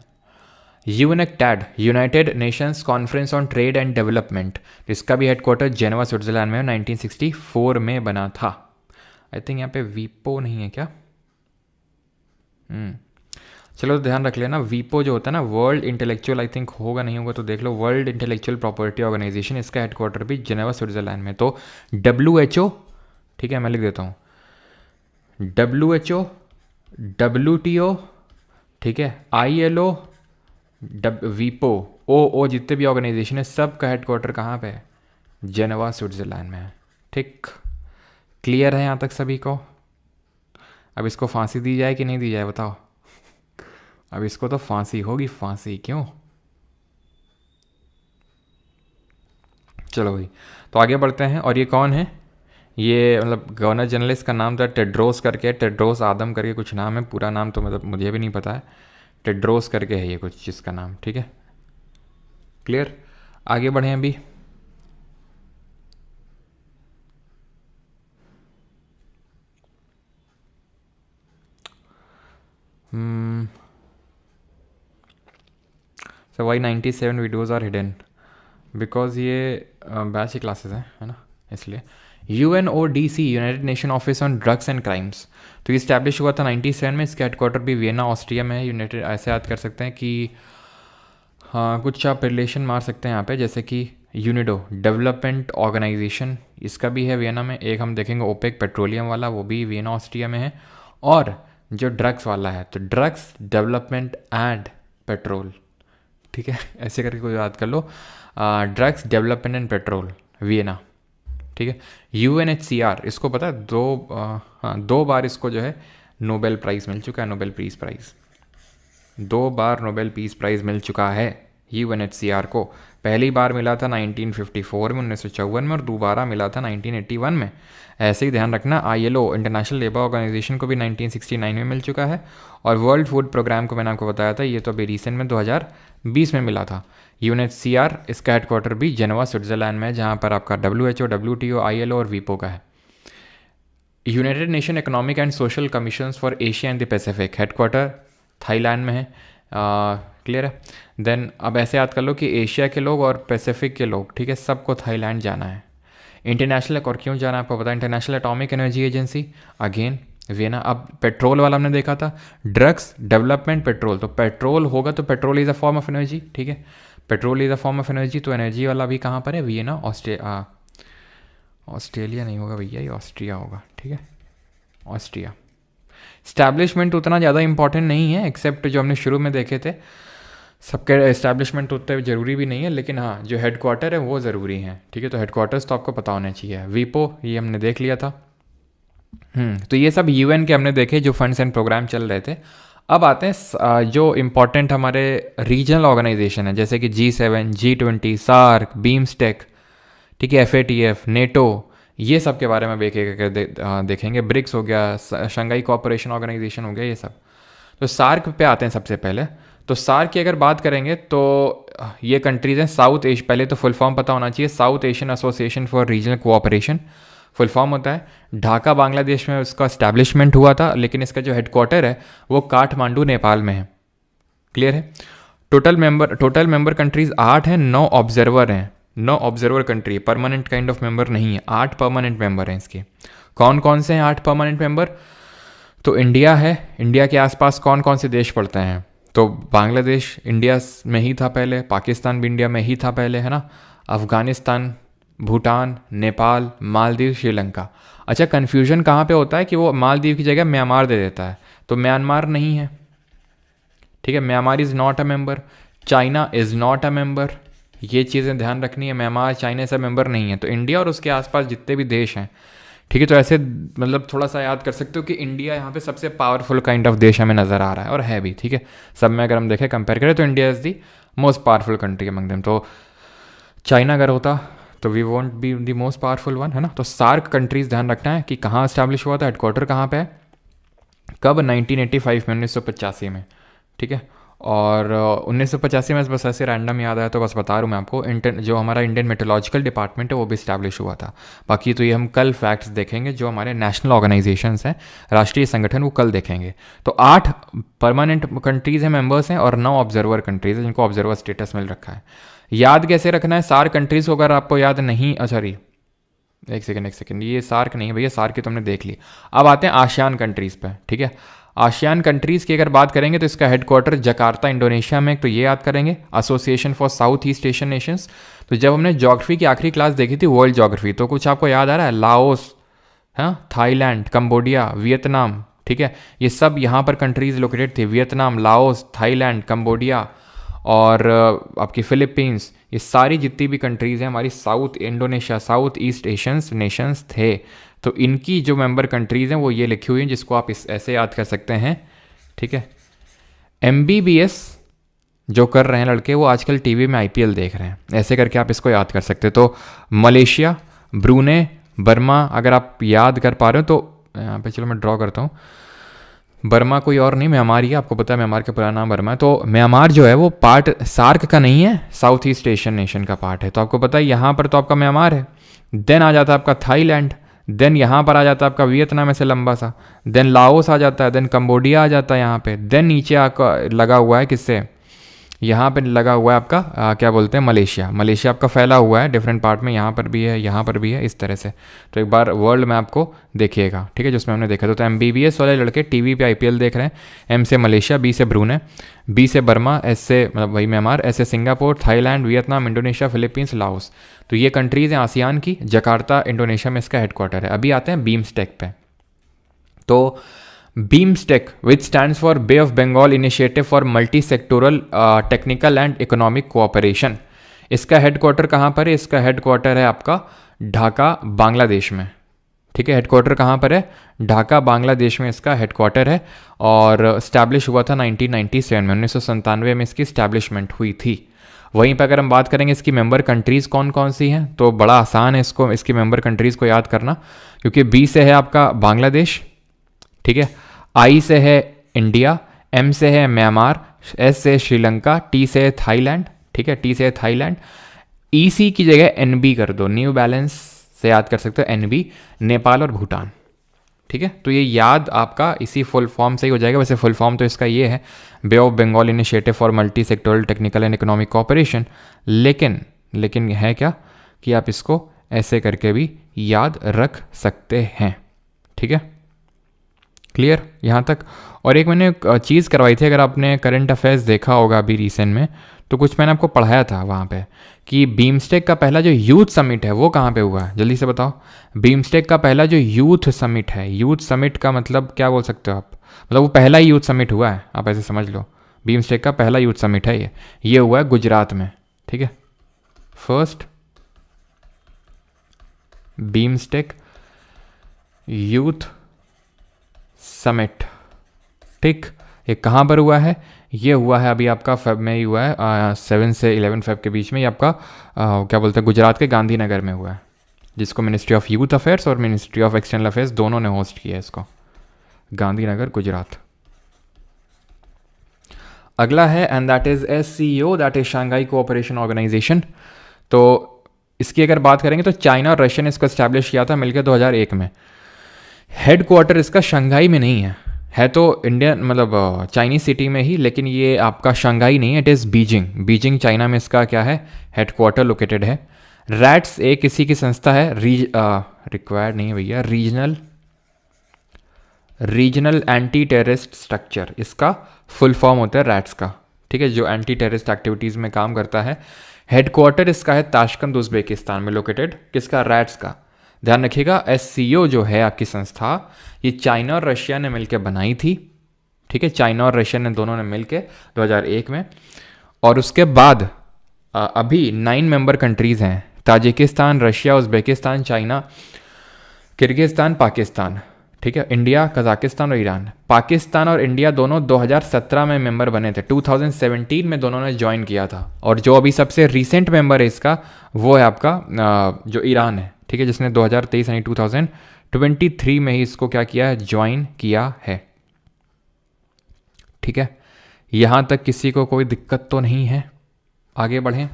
UNCTAD, United Nations conference on trade and development, इसका भी हेडक्वार्टर जेनेवा स्विट्ज़रलैंड में 1964 में बना था। आई थिंक यहाँ पे वीपो नहीं है क्या, चलो तो ध्यान रख लेना। वीपो जो होता है ना, वर्ल्ड इंटेलेक्चुअल, आई थिंक होगा नहीं होगा तो देख लो, वर्ल्ड इंटेलेक्चुअल प्रॉपर्टी ऑर्गेनाइजेशन, इसका हेडक्वार्टर भी जेनेवा स्विट्ज़रलैंड में। तो WHO, ठीक है, मैं लिख देता हूँ, WHO, WTO, ठीक है, ILO, वीपो, ओ जितने भी ऑर्गेनाइजेशन है सब का हेडक्वार्टर कहाँ पे है, जेनेवा स्विट्ज़रलैंड में है। ठीक, क्लियर है यहाँ तक सभी को। अब इसको फांसी दी जाए कि नहीं दी जाए बताओ, अब इसको तो फांसी होगी, फांसी क्यों। चलो भाई, तो आगे बढ़ते हैं। और ये कौन है, ये मतलब गवर्नर जनरल, इसका नाम था टेड्रोस करके, टेड्रोस आदम करके कुछ नाम है, पूरा नाम तो मतलब मुझे भी नहीं पता है, टेड्रोस करके है ये कुछ जिसका नाम, ठीक है, क्लियर। आगे बढ़ें अभी। So why 97 videos are hidden, because ये बैच की क्लासेस हैं, है ना, इसलिए। UNODC, United Nation office on drugs and crimes, तो ये इस्टेब्लिश हुआ था 97 में। इसका हेडक्वार्टर भी वियना ऑस्ट्रिया में है। यूनाइटेड, ऐसे याद कर सकते हैं कि हाँ, कुछ आप रिलेशन मार सकते हैं यहाँ पे, जैसे कि यूनिडो डेवलपमेंट ऑर्गेनाइजेशन, इसका भी है वियना में। एक हम देखेंगे ओपेक पेट्रोलियम वाला, वो भी वियना ऑस्ट्रिया में है। और जो ड्रग्स वाला है, तो ड्रग्स डेवलपमेंट एंड पेट्रोल, ठीक है, ऐसे करके कोई याद कर लो, drugs development and petrol, Vienna, ठीक है। UNHCR, इसको पता है, दो बार इसको जो है नोबेल प्राइज़ मिल चुका है, नोबेल पीस प्राइज़, 2 बार नोबेल पीस प्राइज़ मिल चुका है UNHCR को। पहली बार मिला था 1954 में, 1954 में, और दोबारा मिला था 1981 में। ऐसे ही ध्यान रखना। ILO, इंटरनेशनल लेबर ऑर्गेनाइजेशन को भी 1969 में मिल चुका है। और वर्ल्ड फूड प्रोग्राम को मैंने आपको बताया था, ये तो अभी रिसेंट में 2020 में मिला था। UNHCR, इसका हेडक्वार्टर भी जेनेवा स्विट्ज़रलैंड में है, जहाँ पर आपका WHO, WTO, ILO और वीपो का है। United nation economic and social commission for Asia and the Pacific, headquarter Thailand में है। क्लियर है। देन अब ऐसे याद कर लो कि एशिया के लोग और पैसिफिक के लोग, ठीक है, सबको थाईलैंड जाना है। इंटरनेशनल, और क्यों जाना है आपको पता है, international atomic energy agency, again Vienna. अब पेट्रोल वाला हमने देखा था, ड्रग्स डेवलपमेंट पेट्रोल, तो पेट्रोल होगा तो petrol is a form of energy, ठीक है, petrol is a form of energy. तो एनर्जी वाला भी कहाँ पर है, वियना, ऑस्ट्रेलिया नहीं होगा भैया, ये ऑस्ट्रिया होगा, ठीक है, ऑस्ट्रिया। स्टैब्लिशमेंट उतना ज़्यादा इंपॉर्टेंट नहीं है, एक्सेप्ट जो हमने शुरू में देखे थे, सबके एस्टैब्लिशमेंट उतने ज़रूरी भी नहीं है, लेकिन हाँ जो हेडक्वार्टर है वो ज़रूरी है, ठीक है। तो हेडक्वार्टर्स तो आपको पता होना चाहिए। वीपो ये हमने देख लिया था। तो ये सब यूएन के हमने देखे जो फंड्स एंड प्रोग्राम चल रहे थे। अब आते हैं जो इम्पोर्टेंट हमारे रीजनल ऑर्गेनाइजेशन है, जैसे कि G7, G20, सार्क, बीम्स्टेक, ठीक है, FATF, नेटो, ये सब के बारे में देखेंगे। ब्रिक्स हो गया, शंघाई कोऑपरेशन ऑर्गेनाइजेशन हो गया, ये सब। तो सार्क पे आते हैं सबसे पहले। तो सार्क की अगर बात करेंगे तो ये कंट्रीज़ हैं साउथ एशिया, पहले तो फुल फॉर्म पता होना चाहिए, south Asian association for regional cooperation full form होता है। ढाका बांग्लादेश में उसका इस्टेब्लिशमेंट हुआ था, लेकिन इसका जो हेडक्वार्टर है वो काठमांडू नेपाल में है। क्लियर है। टोटल मेंबर कंट्रीज 8 हैं, 9 ऑब्जर्वर हैं, 9 observer country, permanent kind of member नहीं है, 8 परमानेंट मेंबर हैं इसके। कौन कौन से हैं 8 परमानेंट मेंबर? तो इंडिया है, इंडिया के आसपास कौन कौन से देश पड़ते हैं? तो बांग्लादेश इंडिया में ही था पहले, पाकिस्तान भी इंडिया में ही था पहले, है ना, अफगानिस्तान, भूटान, नेपाल, मालदीव, श्रीलंका। अच्छा, कन्फ्यूजन कहाँ पे होता है कि वो मालदीव की जगह म्यांमार दे देता है, तो म्यांमार नहीं है, ठीक है। Myanmar is not a member, China is not a member, ये चीज़ें ध्यान रखनी है। म्यांमार, चाइना सब मेंबर नहीं है। तो इंडिया और उसके आसपास जितने भी देश हैं, ठीक है, तो ऐसे मतलब थोड़ा सा याद कर सकते हो कि इंडिया यहाँ पे सबसे पावरफुल काइंड ऑफ देश हमें नज़र आ रहा है, और है भी, ठीक है। सब में अगर हम देखें, कंपेयर करें, तो India is the most powerful country among them. तो चाइना अगर होता तो we won't be the most powerful one, है ना। तो सार्क कंट्रीज़ ध्यान रखना है कि कहाँ इस्टेब्लिश हुआ था, हेडक्वार्टर कहाँ पे है, कब, 1985 में, 1985 में, ठीक है। और 1985 में बस ऐसे रैंडम याद आया तो बस बता रहा हूँ मैं आपको। जो हमारा इंडियन मेट्रोलॉजिकल डिपार्टमेंट है वो भी इस्टेब्लिश हुआ था। बाकी तो ये हम कल फैक्ट्स देखेंगे, जो हमारे नेशनल ऑर्गेनाइजेशंस हैं, राष्ट्रीय संगठन, वो कल देखेंगे। तो 8 परमानेंट कंट्रीज़ हैं, मेंबर्स हैं, और 9 ऑब्जर्वर कंट्रीज़ हैं जिनको ऑब्जर्वर स्टेटस मिल रखा है। याद कैसे रखना है सार्क कंट्रीज़ को? अगर आपको याद नहीं, सॉरी एक सेकेंड, ये सार्क नहीं है भैया, सार्क की तो हमने देख ली। अब आते हैं आसियान कंट्रीज़ पे, ठीक है। आसियान कंट्रीज़ की अगर बात करेंगे तो इसका हेडक्वार्टर जकार्ता इंडोनेशिया में, तो ये याद करेंगे, association for south east Asian Nations. तो जब हमने ज्योग्राफी की आखिरी क्लास देखी थी, वर्ल्ड ज्योग्राफी, तो कुछ आपको याद आ रहा है? लाओस, हाँ, थाईलैंड, कंबोडिया, वियतनाम, ठीक है, ये सब यहाँ पर कंट्रीज़ लोकेटेड थे। वियतनाम, लाओस, थाईलैंड, कंबोडिया और आपकी फिलीपींस, ये सारी जितनी भी कंट्रीज़ हैं हमारी south Indonesia, south east Asians Nations थे। तो इनकी जो मेंबर कंट्रीज़ हैं वो ये लिखी हुई हैं, जिसको आप ऐसे याद कर सकते हैं, ठीक है। MBBS जो कर रहे हैं लड़के, वो आजकल टीवी में IPL देख रहे हैं, ऐसे करके आप इसको याद कर सकते हो। तो मलेशिया, ब्रूने, बर्मा, अगर आप याद कर पा रहे हो तो यहाँ पे चलो मैं ड्रॉ करता हूँ। बर्मा कोई और नहीं, म्यांमार ही है, आपको पता है म्यांमार का पूरा नाम बर्मा है। तो म्यांमार जो है वो पार्ट सार्क का नहीं है, साउथ ईस्ट एशियन नेशन का पार्ट है। तो आपको पता है यहाँ पर तो आपका म्यांमार है, देन आ जाता है आपका थाईलैंड, देन यहाँ पर आ जाता है आपका वियतनाम ऐसे लंबा सा, देन लाओस आ जाता है, देन कंबोडिया आ जाता है यहाँ पे, देन नीचे आपका लगा हुआ है किससे, यहाँ पे लगा हुआ है आपका क्या बोलते हैं, मलेशिया। मलेशिया आपका फैला हुआ है डिफरेंट पार्ट में, यहाँ पर भी है, यहाँ पर भी है, इस तरह से। तो एक बार वर्ल्ड मैप को देखिएगा, ठीक है, जिसमें हमने देखा था। तो MBBS वाले लड़के टीवी पे IPL देख रहे हैं। M से मलेशिया, B से ब्रूने, B से बर्मा, S से मतलब वही म्यांमार, S से Singapore, Thailand, Vietnam, Indonesia, Philippines, Laos. तो ये कंट्रीज़ हैं आसियान की, जकार्ता इंडोनेशिया में इसका हेडक्वार्टर है। अभी आते हैं बीम्स्टेक पे। तो BIMSTEC, which stands for Bay of Bengal Initiative for Multi-Sectoral Technical and Economic Cooperation, इसका हेडक्वार्टर कहाँ पर है? इसका हेडक्वार्टर है आपका ढाका बांग्लादेश में, ठीक है। हेडक्वार्टर कहाँ पर है? ढाका बांग्लादेश में इसका हेडक्वार्टर है, और इस्टेब्लिश हुआ था 1997 में, 1997 में इसकी इस्टेब्लिशमेंट हुई थी। वहीं पर अगर हम बात करेंगे इसकी मेंबर कंट्रीज़ कौन कौन सी हैं, तो बड़ा आसान है इसकी मेंबर कंट्रीज़ को याद करना, क्योंकि B से है आपका बांग्लादेश, ठीक है, I से है इंडिया, M से है म्यांमार, S से श्रीलंका, T से है थाईलैंड, ठीक है, T से है थाईलैंड, EC की जगह NB कर दो, न्यू बैलेंस से याद कर सकते हो, NB, नेपाल और भूटान, ठीक है। तो ये याद आपका इसी फुल फॉर्म से ही हो जाएगा। वैसे फुल फॉर्म तो इसका ये है, Bay of Bengal initiative for multi sectoral technical and economic cooperation, लेकिन है क्या कि आप इसको ऐसे करके भी याद रख सकते हैं, ठीक है। क्लियर यहाँ तक। और एक मैंने चीज़ करवाई थी, अगर आपने करंट अफेयर्स देखा होगा अभी रिसेंट में, तो कुछ मैंने आपको पढ़ाया था वहाँ पे कि बीमस्टेक का पहला जो यूथ समिट है वो कहाँ पे हुआ है, जल्दी से बताओ। बीमस्टेक का पहला जो यूथ समिट है, यूथ समिट का मतलब क्या बोल सकते हो आप, मतलब वो पहला ही यूथ समिट हुआ है, आप ऐसे समझ लो। बीमस्टेक का पहला यूथ समिट है ये हुआ है गुजरात में, ठीक है। फर्स्ट बीमस्टेक यूथ समिट, ठीक। ये कहाँ पर हुआ है, ये हुआ है अभी आपका फेब में ही हुआ है, 7 से 11 फेब के बीच में। ये आपका क्या बोलते हैं गुजरात के गांधीनगर में हुआ है, जिसको मिनिस्ट्री ऑफ यूथ अफेयर्स और मिनिस्ट्री ऑफ एक्सटर्नल अफेयर्स दोनों ने होस्ट किया है इसको, गांधीनगर गुजरात। अगला है and that is SCO, that is Shanghai cooperation organisation. तो इसकी अगर बात करेंगे तो चाइना और रशिया ने इसको एस्टैब्लिश किया था मिलकर 2001 में। हेड क्वार्टर इसका शंघाई में नहीं है तो इंडियन मतलब चाइनीज सिटी में ही, लेकिन ये आपका शंघाई नहीं है, इट इज़ बीजिंग चाइना में इसका क्या है हेड क्वार्टर लोकेटेड है। रैट्स एक इसी की संस्था है, रिक्वायर्ड नहीं है भैया, रीजनल एंटी टेररिस्ट स्ट्रक्चर, इसका फुल फॉर्म होता है रैट्स का, ठीक है, जो एंटी टेररिस्ट एक्टिविटीज़ में काम करता है। हेडक्वार्टर इसका है ताशकंद उज़्बेकिस्तान में लोकेटेड, किसका, रैट्स का। ध्यान रखिएगा SCO जो है आपकी संस्था, ये चाइना और रशिया ने मिलकर बनाई थी, ठीक है, चाइना और रशिया ने दोनों ने मिलकर 2001 में। और उसके बाद अभी 9 मेंबर कंट्रीज़ हैं, Tajikistan, Russia, Uzbekistan, China, Kyrgyzstan, Pakistan, ठीक है, इंडिया, कजाकिस्तान और ईरान। पाकिस्तान और इंडिया दोनों 2017 में मेंबर बने थे, 2017 में दोनों ने ज्वाइन किया था। और जो अभी सबसे रिसेंट मेंबर है इसका वो है आपका जो ईरान है, ठीक है, जिसने 2023 यानी 2023 में ही इसको क्या किया है, ज्वाइन किया है, ठीक है। यहाँ तक किसी को कोई दिक्कत तो नहीं है, आगे बढ़ें।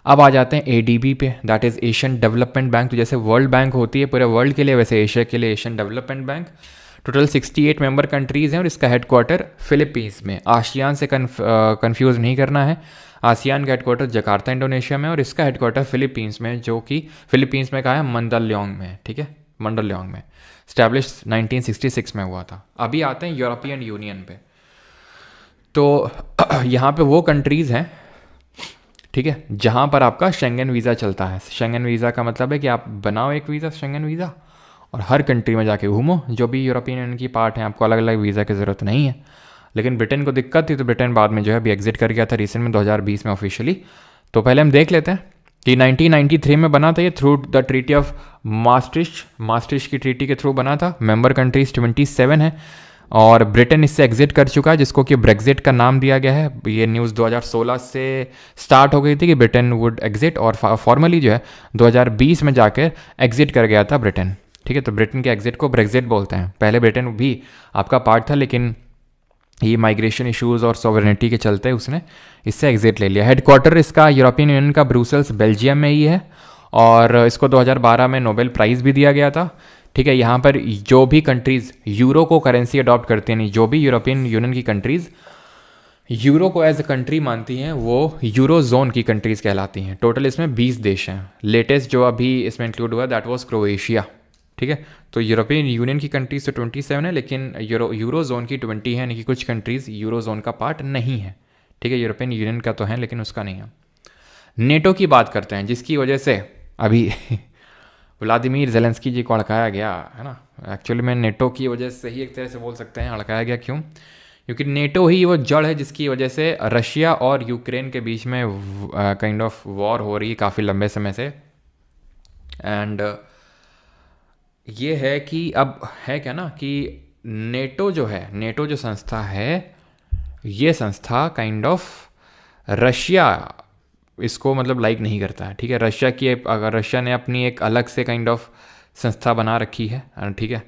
अब आ जाते हैं ADB पे, that is Asian development bank. तो जैसे वर्ल्ड बैंक होती है पूरे वर्ल्ड के लिए, वैसे एशिया के लिए Asian development bank. Total 68 member countries हैं और इसका हेडक्वार्टर फिलीपींस में, आसियान से कन्फ्यूज़ नहीं करना है। आसियान का हेडक्वार्टर जकार्ता इंडोनेशिया में और इसका हेडक्वार्टर फिलीपींस में, जो कि फिलीपींस में कहा है मंडलयोंग में, ठीक है, मंडलयोंग में। स्टैब्लिश 1966 में हुआ था। अभी आते हैं यूरोपियन यूनियन पे। तो यहाँ पे वो कंट्रीज़ हैं, ठीक है, जहाँ पर आपका शेंगन वीज़ा चलता है। शेंगन वीज़ा का मतलब है कि आप बनाओ एक वीज़ा, शेंगन वीज़ा, और हर कंट्री में जाके घूमो। जो भी यूरोपियन यूनियन की पार्ट है आपको अलग अलग वीज़ा की ज़रूरत नहीं है। लेकिन ब्रिटेन को दिक्कत थी तो ब्रिटेन बाद में जो है अभी एग्जिट कर गया था रिसेंट में 2020 में ऑफिशियली। तो पहले हम देख लेते हैं कि 1993 में बना था ये through the treaty of Maastricht की ट्रीटी के थ्रू बना था। मेंबर कंट्रीज 27 है और ब्रिटेन इससे एग्जिट कर चुका है, जिसको कि ब्रेक्जिट का नाम दिया गया है। ये न्यूज़ 2016 से स्टार्ट हो गई थी कि ब्रिटेन वुड एग्जिट, और फॉर्मली जो है 2020 में जाकर एग्जिट कर गया था ब्रिटेन, ठीक है। तो ब्रिटेन के एग्जिट को ब्रेक्जिट बोलते हैं। पहले ब्रिटेन भी आपका पार्ट था, लेकिन ये माइग्रेशन इश्यूज़ और सॉवरेनिटी के चलते उसने इससे एग्जिट ले लिया। हेडक्वार्टर इसका यूरोपियन यूनियन का ब्रुसेल्स बेल्जियम में ही है और इसको 2012 में नोबेल प्राइज़ भी दिया गया था, ठीक है। यहाँ पर जो भी कंट्रीज़ यूरो को करेंसी अडॉप्ट करती हैं, नहीं जो भी यूरोपियन यूनियन की कंट्रीज़ यूरो को एज ए कंट्री मानती हैं, वो यूरो जोन की कंट्रीज़ कहलाती हैं। टोटल इसमें 20 देश हैं। लेटेस्ट जो अभी इसमें इंक्लूड हुआ दैट वाज क्रोएशिया, ठीक है। तो यूरोपियन यूनियन की कंट्रीज़ तो 27 है, लेकिन यूरो जोन की 20 है, यानी कि कुछ कंट्रीज़ यूरो जोन का पार्ट नहीं है, ठीक है। यूरोपियन यूनियन का तो है लेकिन उसका नहीं है। नेटो की बात करते हैं, जिसकी वजह से अभी व्लादिमीर ज़ेलेंस्की जी को हड़काया गया है ना। एक्चुअली में नेटो की वजह से ही एक तरह से बोल सकते हैं हड़काया गया। क्यों? क्योंकि नेटो ही वो जड़ है जिसकी वजह से रशिया और यूक्रेन के बीच में काइंड ऑफ वॉर हो रही है काफ़ी लंबे समय से। एंड ये है कि अब है क्या ना कि नेटो जो है, नेटो जो संस्था है, ये संस्था काइंड ऑफ रशिया इसको मतलब लाइक नहीं करता है, ठीक है। रशिया की अगर रशिया ने अपनी एक अलग से काइंड ऑफ संस्था बना रखी है, ठीक है,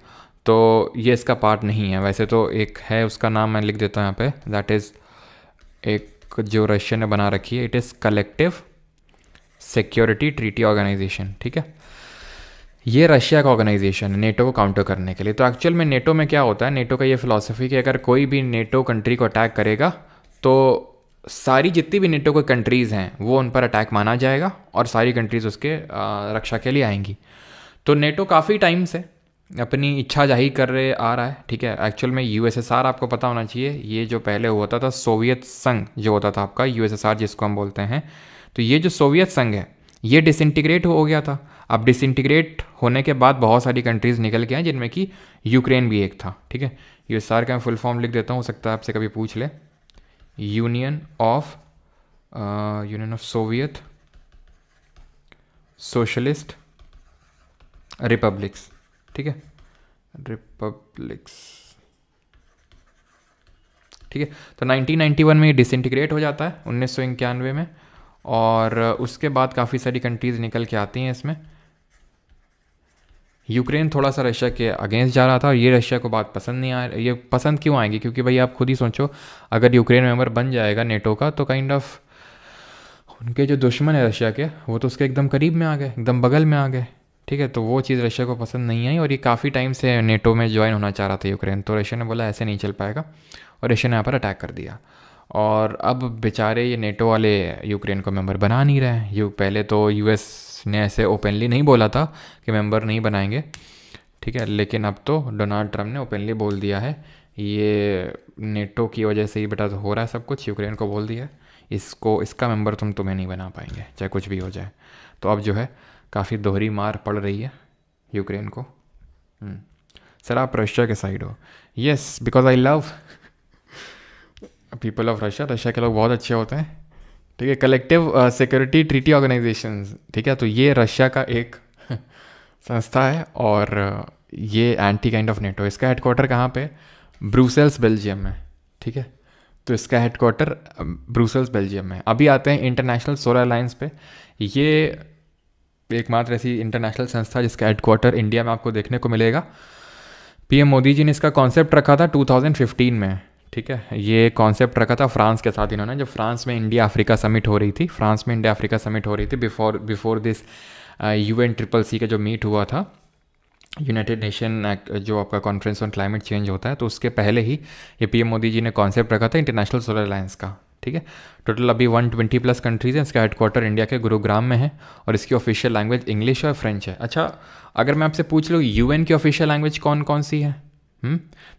तो ये इसका पार्ट नहीं है। वैसे तो एक है, उसका नाम मैं लिख देता हूँ यहाँ पे, दैट इज़ एक जो रशिया ने बना रखी है, it is collective security treaty organisation, ठीक है। ये रशिया का ऑर्गेनाइजेशन है नेटो को काउंटर करने के लिए। तो एक्चुअल में नेटो में क्या होता है, नेटो का ये फिलॉसफी कि अगर कोई भी नेटो कंट्री को अटैक करेगा तो सारी जितनी भी नेटो की कंट्रीज़ हैं वो उन पर अटैक माना जाएगा और सारी कंट्रीज़ उसके रक्षा के लिए आएंगी। तो नेटो काफ़ी टाइम से अपनी इच्छा जाहिर कर रहे आ रहा है, ठीक है। एक्चुअल में यूएसएसआर आपको पता होना चाहिए, ये जो पहले होता था सोवियत संघ जो होता था आपका, यूएसएसआर जिसको हम बोलते हैं, तो ये जो सोवियत संघ है ये डिसइंटीग्रेट हो गया था। अब डिसइंटीग्रेट होने के बाद बहुत सारी कंट्रीज़ निकल के आए जिनमें कि यूक्रेन भी एक था, ठीक है। यूएसएसआर का मैं फुल फॉर्म लिख देता हूँ, हो सकता है आपसे कभी पूछ ले। Union of Soviet socialist republics, ठीक है, रिपब्लिक्स, ठीक है। तो 1991 में ये डिसइंटीग्रेट हो जाता है, 1991 में, और उसके बाद काफ़ी सारी कंट्रीज़ निकल के आती हैं इसमें। यूक्रेन थोड़ा सा रशिया के अगेंस्ट जा रहा था और ये रशिया को बात पसंद नहीं आ, ये पसंद क्यों आएगी, क्योंकि भाई आप खुद ही सोचो, अगर यूक्रेन मेंबर बन जाएगा नेटो का तो काइंड ऑफ उनके जो दुश्मन है रशिया के वो तो उसके एकदम करीब में आ गए, एकदम बगल में आ गए, ठीक है। तो वो चीज़ रशिया को पसंद नहीं आई और ये काफ़ी टाइम से नेटो में ज्वाइन होना चाह रहा था यूक्रेन, तो रशिया ने बोला ऐसे नहीं चल पाएगा और रशिया ने यहाँ पर अटैक कर दिया। और अब बेचारे ये नेटो वाले यूक्रेन को मेंबर बना नहीं रहे हैं। पहले तो यूएस ने ऐसे ओपनली नहीं बोला था कि मेंबर नहीं बनाएंगे, ठीक है, लेकिन अब तो डोनाल्ड ट्रम्प ने ओपनली बोल दिया है, ये नेटो की वजह से ही बेटा हो रहा है सब कुछ, यूक्रेन को बोल दिया है इसका मेंबर तुम्हें नहीं बना पाएंगे चाहे कुछ भी हो जाए। तो अब जो है काफ़ी दोहरी मार पड़ रही है यूक्रेन को। सर आप रशिया के साइड हो? Yes, because I love people of Russia. Russia के लोग बहुत अच्छे होते हैं, ठीक है। कलेक्टिव सिक्योरिटी ट्रीटी ऑर्गेनाइजेशन, ठीक है, तो ये रशिया का एक संस्था है और ये एंटी काइंड ऑफ नेटो। इसका हेडक्वार्टर कहाँ पे? ब्रुसेल्स बेल्जियम में, ठीक है। तो इसका हेडक्वार्टर ब्रुसेल्स बेल्जियम में। अभी आते हैं इंटरनेशनल सोलर अलायंस पे। ये एकमात्र ऐसी इंटरनेशनल संस्था जिसका हेडक्वार्टर इंडिया में आपको देखने को मिलेगा। पीएम मोदी जी ने इसका कॉन्सेप्ट रखा था 2015 में, ठीक है। ये कॉन्सेप्ट रखा था फ्रांस के साथ इन्होंने, जब फ्रांस में इंडिया अफ्रीका समिट हो रही थी, फ्रांस में इंडिया अफ्रीका समिट हो रही थी बिफोर दिस UN CCC का जो मीट हुआ था, यूनाइटेड नेशन जो आपका कॉन्फ्रेंस ऑन क्लाइमेट चेंज होता है, तो उसके पहले ही ये पीएम मोदी जी ने कॉन्सेप्ट रखा था इंटरनेशनल सोलर अलायंस का, ठीक है। टोटल अभी 120+ कंट्रीज़ हैं। इसका हेडक्वार्टर इंडिया के गुरुग्राम में है और इसकी ऑफिशियल लैंग्वेज इंग्लिश और फ्रेंच है। अच्छा, अगर मैं आपसे पूछ लूँ UN की ऑफिशियल लैंग्वेज कौन कौन सी है,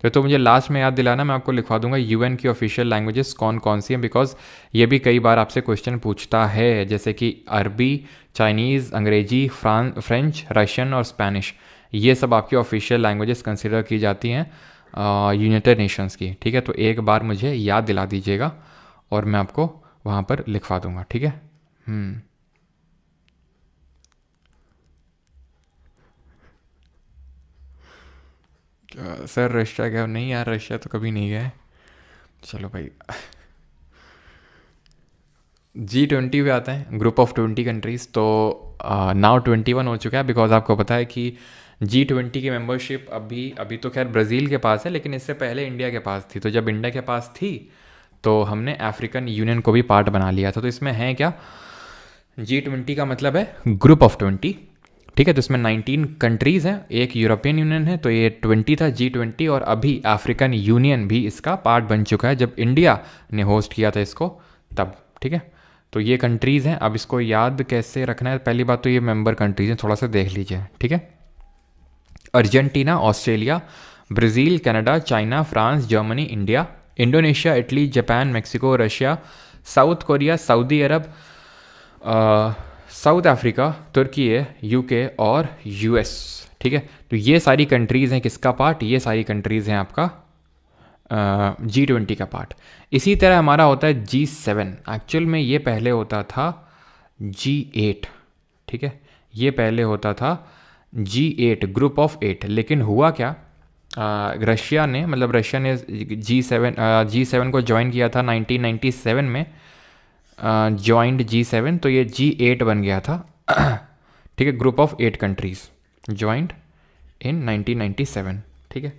तो मुझे लास्ट में याद दिलाना, मैं आपको लिखवा दूंगा UN की ऑफिशियल लैंग्वेजेस कौन कौन सी हैं, बिकॉज ये भी कई बार आपसे क्वेश्चन पूछता है, जैसे कि अरबी, चाइनीज़, अंग्रेजी, फ्रेंच, रशियन और स्पेनिश, ये सब आपकी ऑफिशियल लैंग्वेजेस कंसिडर की जाती हैं यूनाइटेड नेशंस की, ठीक है। तो एक बार मुझे याद दिला दीजिएगा और मैं आपको वहाँ पर लिखवा दूंगा, ठीक है। सर रशिया गया? नहीं यार, रशिया तो कभी नहीं गए। चलो भाई, G20 पे आते हैं, ग्रुप ऑफ 20 कंट्रीज़। तो नाउ 21 हो चुका है, बिकॉज आपको पता है कि G20 की मेंबरशिप अभी तो खैर ब्राज़ील के पास है, लेकिन इससे पहले इंडिया के पास थी। तो जब इंडिया के पास थी तो हमने अफ्रीकन यूनियन को भी पार्ट बना लिया था। तो इसमें है क्या, G20 का मतलब है ग्रुप ऑफ 20, ठीक है। तो इसमें 19 कंट्रीज़ हैं, एक यूरोपियन यूनियन है, तो ये 20 था G20, और अभी अफ्रीकन यूनियन भी इसका पार्ट बन चुका है जब इंडिया ने होस्ट किया था इसको तब, ठीक है। तो ये कंट्रीज़ हैं। अब इसको याद कैसे रखना है, पहली बात तो ये मेंबर कंट्रीज़ हैं, थोड़ा सा देख लीजिए, ठीक है। Argentina, Australia, Brazil, Canada, China, France, Germany, India, Indonesia, Italy, Japan, Mexico, Russia, South Korea, Saudi Arab, South Africa, तुर्की है, UK और US, ठीक है। तो ये सारी कंट्रीज़ हैं किसका पार्ट, ये सारी कंट्रीज़ हैं आपका G20 का पार्ट। इसी तरह हमारा होता है G7। एक्चुअल में ये पहले होता था G8, ठीक है। ये पहले होता था G8, ग्रुप ऑफ 8, लेकिन हुआ क्या, रशिया ने G7 को ज्वाइन किया था 1997 में, ज्वाइंड G7, तो ये G8 बन गया था, ठीक है। Group of 8 countries joined in 1997, ठीक है।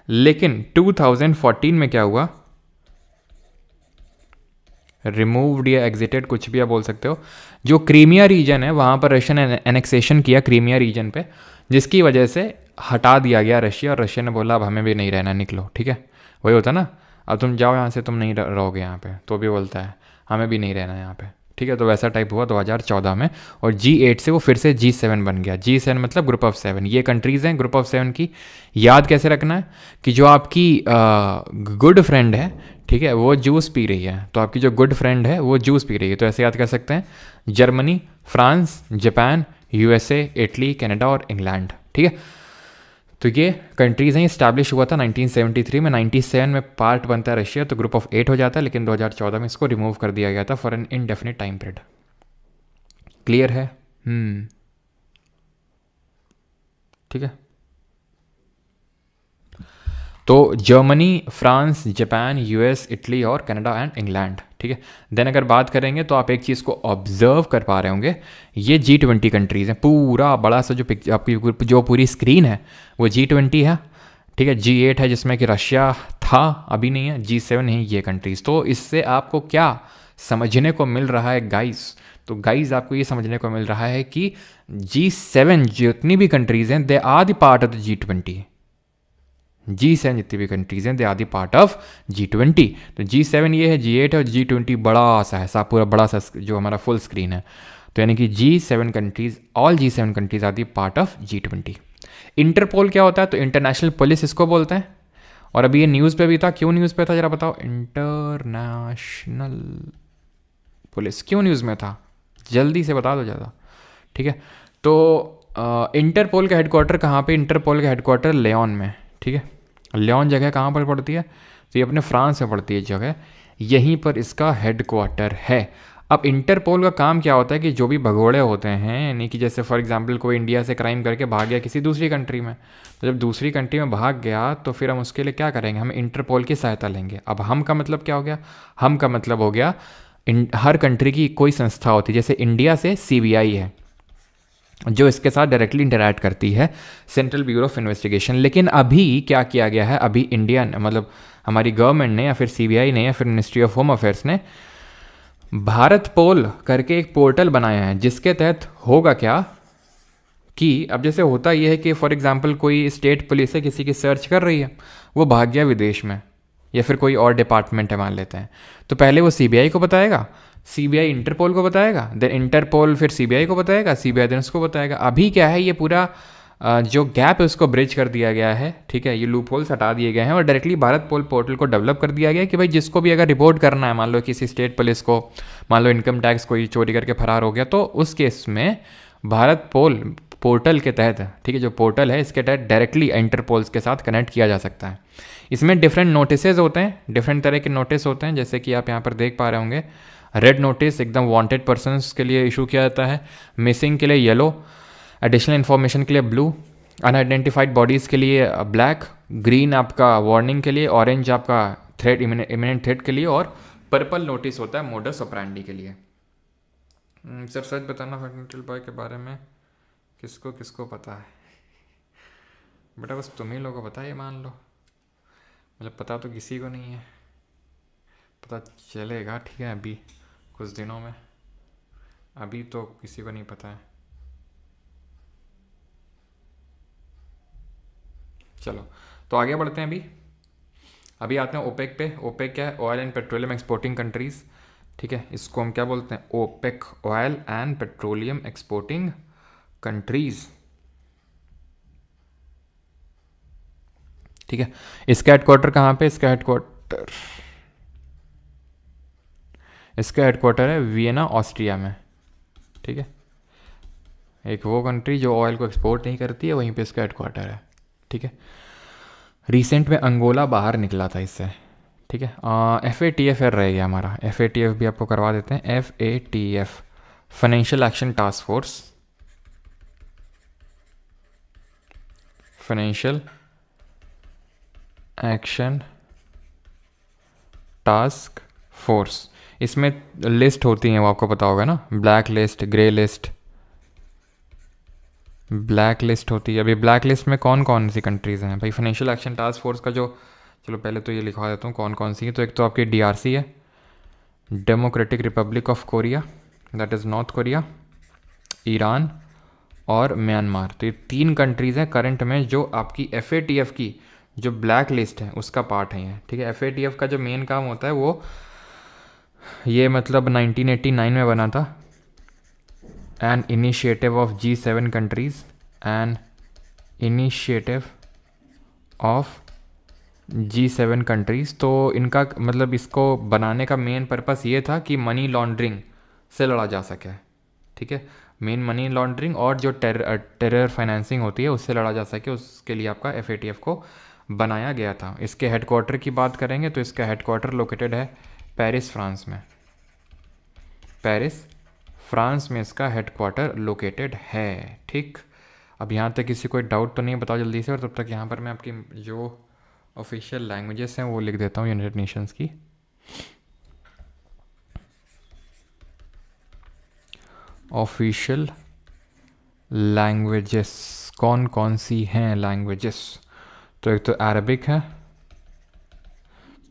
लेकिन 2014 में क्या हुआ, रिमूव्ड या एग्जिटेड, कुछ भी आप बोल सकते हो, जो क्रीमिया रीजन है वहाँ पर रशिया ने एनेक्सेशन किया क्रीमिया रीजन पे, जिसकी वजह से हटा दिया गया रशिया, और रशिया ने बोला अब हमें भी नहीं रहना, निकलो, ठीक है। वही होता ना, अब तुम जाओ यहाँ से, तुम नहीं रहोगे यहाँ पे, तो भी बोलता है हमें भी नहीं रहना यहाँ पे, ठीक है, तो वैसा टाइप हुआ 2014 में। और G8 से वो फिर से G7 बन गया। G7 मतलब ग्रुप ऑफ 7। ये कंट्रीज़ हैं ग्रुप ऑफ 7 की। याद कैसे रखना है कि जो आपकी गुड फ्रेंड है, ठीक है, वो जूस पी रही है, तो आपकी जो गुड फ्रेंड है वो जूस पी रही है, तो ऐसे याद कर सकते हैं, Germany, France, Japan, USA, Italy, Canada और इंग्लैंड। ठीक है, तो ये कंट्रीज़ हैं। इस्टेब्लिश हुआ था 1973 में। 97 में पार्ट बनता है रशिया, तो ग्रुप ऑफ 8 हो जाता है, लेकिन 2014 में इसको रिमूव कर दिया गया था for an indefinite time period. Clear है? ठीक है, तो Germany, France, Japan, US, Italy और कनाडा एंड इंग्लैंड। ठीक है, देन अगर बात करेंगे तो आप एक चीज़ को ऑब्जर्व कर पा रहे होंगे, ये G20 कंट्रीज़ हैं। पूरा बड़ा सा जो पिक्चर आपकी जो पूरी स्क्रीन है वो G20 है। ठीक है, G8 है जिसमें कि रशिया था, अभी नहीं है। G7 है ये कंट्रीज़। तो इससे आपको क्या समझने को मिल रहा है गाइस? तो गाइस आपको ये समझने को मिल रहा है कि G7 जितनी भी कंट्रीज़ हैं, they are the part of the G20। G7 जितनी भी कंट्रीज हैं, they are the part of G20। तो G7 ये है, G8 है और G20 बड़ा सा है, सा पूरा बड़ा सा जो हमारा फुल स्क्रीन है। तो यानी कि G7 countries, all G7 countries are the part of G20। Interpol क्या होता है? तो इंटरनेशनल पुलिस इसको बोलते हैं। और अभी ये न्यूज़ पे भी था, क्यों न्यूज़ पे था जरा बताओ? इंटरनेशनल पुलिस क्यों न्यूज़ में था, जल्दी से बता दो ज़्यादा। ठीक है, तो इंटरपोल का हेडक्वार्टर कहाँ पे? इंटरपोल का हेडक्वार्टर लियोन में। ठीक है, लियोन जगह कहाँ पर पड़ती है? तो ये अपने फ्रांस में पड़ती है जगह, यहीं पर इसका हेडक्वार्टर है। अब इंटरपोल का काम क्या होता है कि जो भी भगोड़े होते हैं, यानी कि जैसे फॉर एग्जांपल कोई इंडिया से क्राइम करके भाग गया किसी दूसरी कंट्री में, तो जब दूसरी कंट्री में भाग गया तो फिर हम उसके लिए क्या करेंगे? हम इंटरपोल की सहायता लेंगे। अब हम का मतलब क्या हो गया? हम का मतलब हो गया हर कंट्री की कोई संस्था होती है, जैसे इंडिया से CBI है जो इसके साथ डायरेक्टली इंटरैक्ट करती है, सेंट्रल ब्यूरो ऑफ इन्वेस्टिगेशन। लेकिन अभी क्या किया गया है? अभी इंडियन मतलब हमारी गवर्नमेंट ने या फिर CBI ने या फिर मिनिस्ट्री ऑफ होम अफेयर्स ने भारत पोल करके एक पोर्टल बनाया है, जिसके तहत होगा क्या कि अब जैसे होता यह है कि फॉर एग्जांपल कोई स्टेट पुलिस है किसी की सर्च कर रही है, वो भाग गया विदेश में, या फिर कोई और डिपार्टमेंट है मान लेते हैं, तो पहले वो CBI को बताएगा, CBI इंटरपोल को बताएगा, देन इंटरपोल फिर CBI को बताएगा, CBI देन उसको बताएगा। अभी क्या है, ये पूरा जो गैप है उसको ब्रिज कर दिया गया है। ठीक है, ये लूप होल्स हटा दिए गए हैं और डायरेक्टली भारत पोल पोर्टल को डेवलप कर दिया गया है कि भाई जिसको भी अगर रिपोर्ट करना है, मान लो किसी स्टेट पुलिस को, मान लो इनकम टैक्स कोई चोरी करके फरार हो गया, तो उस केस में भारत पोल पोर्टल के तहत, ठीक है, जो पोर्टल है इसके तहत डायरेक्टली इंटरपोल्स के साथ कनेक्ट किया जा सकता है। इसमें डिफरेंट नोटिसेज होते हैं, डिफरेंट तरह के नोटिस होते हैं, जैसे कि आप यहाँ पर देख पा रहे होंगे। रेड नोटिस एकदम वांटेड पर्सन्स के लिए इशू किया जाता है, मिसिंग के लिए येलो, एडिशनल इन्फॉर्मेशन के लिए ब्लू, अनआइडेंटिफाइड बॉडीज़ के लिए ब्लैक, ग्रीन आपका वार्निंग के लिए, ऑरेंज आपका थ्रेट, इमिनेंट थ्रेट के लिए, और पर्पल नोटिस होता है मोडस ऑपरेंडी के लिए। सर सच बताना फंडामेंटल बॉय के बारे में किसको किसको पता है? बेटा बस तुम ही लोगों को पता है, ये मान लो, मतलब पता तो किसी को नहीं है, पता चलेगा ठीक है अभी कुछ दिनों में, अभी तो किसी को नहीं पता है। चलो तो आगे बढ़ते हैं। अभी आते हैं ओपेक पे। ओपेक क्या है? Oil and petroleum exporting countries. ठीक है, इसको हम क्या बोलते हैं? OPEC, oil and petroleum exporting countries. ठीक है, इसका हेडक्वार्टर कहाँ पे? इसका हेडक्वार्टर है वियना, ऑस्ट्रिया में। ठीक है, एक वो कंट्री जो ऑयल को एक्सपोर्ट नहीं करती है, वहीं पे इसका हेडक्वार्टर है। ठीक है, रिसेंट में अंगोला बाहर निकला था इससे। ठीक है, FATF रह गया हमारा, FATF भी आपको करवा देते हैं। FATF, financial action task force, financial action task force. इसमें लिस्ट होती हैं, वो आपको पता होगा ना, black list, grey list, black list होती है। अभी ब्लैक लिस्ट में कौन कौन सी कंट्रीज़ हैं भाई? फाइनेंशियल एक्शन टास्क फोर्स का जो, चलो पहले तो ये लिखवा देता हूँ कौन कौन सी है। तो एक तो आपकी DRC है, democratic Republic of Korea, that is north Korea, Iran और म्यांमार। तो ये 3 कंट्रीज़ हैं करंट में जो आपकी FATF की जो ब्लैक लिस्ट है उसका पार्ट है ये। ठीक है, FATF का जो मेन काम होता है वो ये मतलब 1989 में बना था। An initiative of G7 countries, an initiative of G7 countries. तो इनका मतलब इसको बनाने का मेन पर्पस ये था कि मनी लॉन्ड्रिंग से लड़ा जा सके, ठीक है। मेन मनी लॉन्ड्रिंग और जो टेरर फाइनेंसिंग होती है उससे लड़ा जा सके, उसके लिए आपका FATF को बनाया गया था। इसके हेडक्वार्टर की बात करेंगे तो इसका हेडक्वार्टर लोकेटेड है पेरिस, फ्रांस में। पेरिस, फ्रांस में इसका हेडक्वार्टर लोकेटेड है, ठीक। अब यहाँ तक किसी कोई डाउट तो नहीं, बताओ जल्दी से। और तब तक यहाँ पर मैं आपकी जो ऑफिशियल लैंग्वेजेस हैं वो लिख देता हूँ यूनाइटेड नेशंस की। ऑफिशियल लैंग्वेजेस कौन कौन सी हैं लैंग्वेजेस? तो एक तो अरबिक है,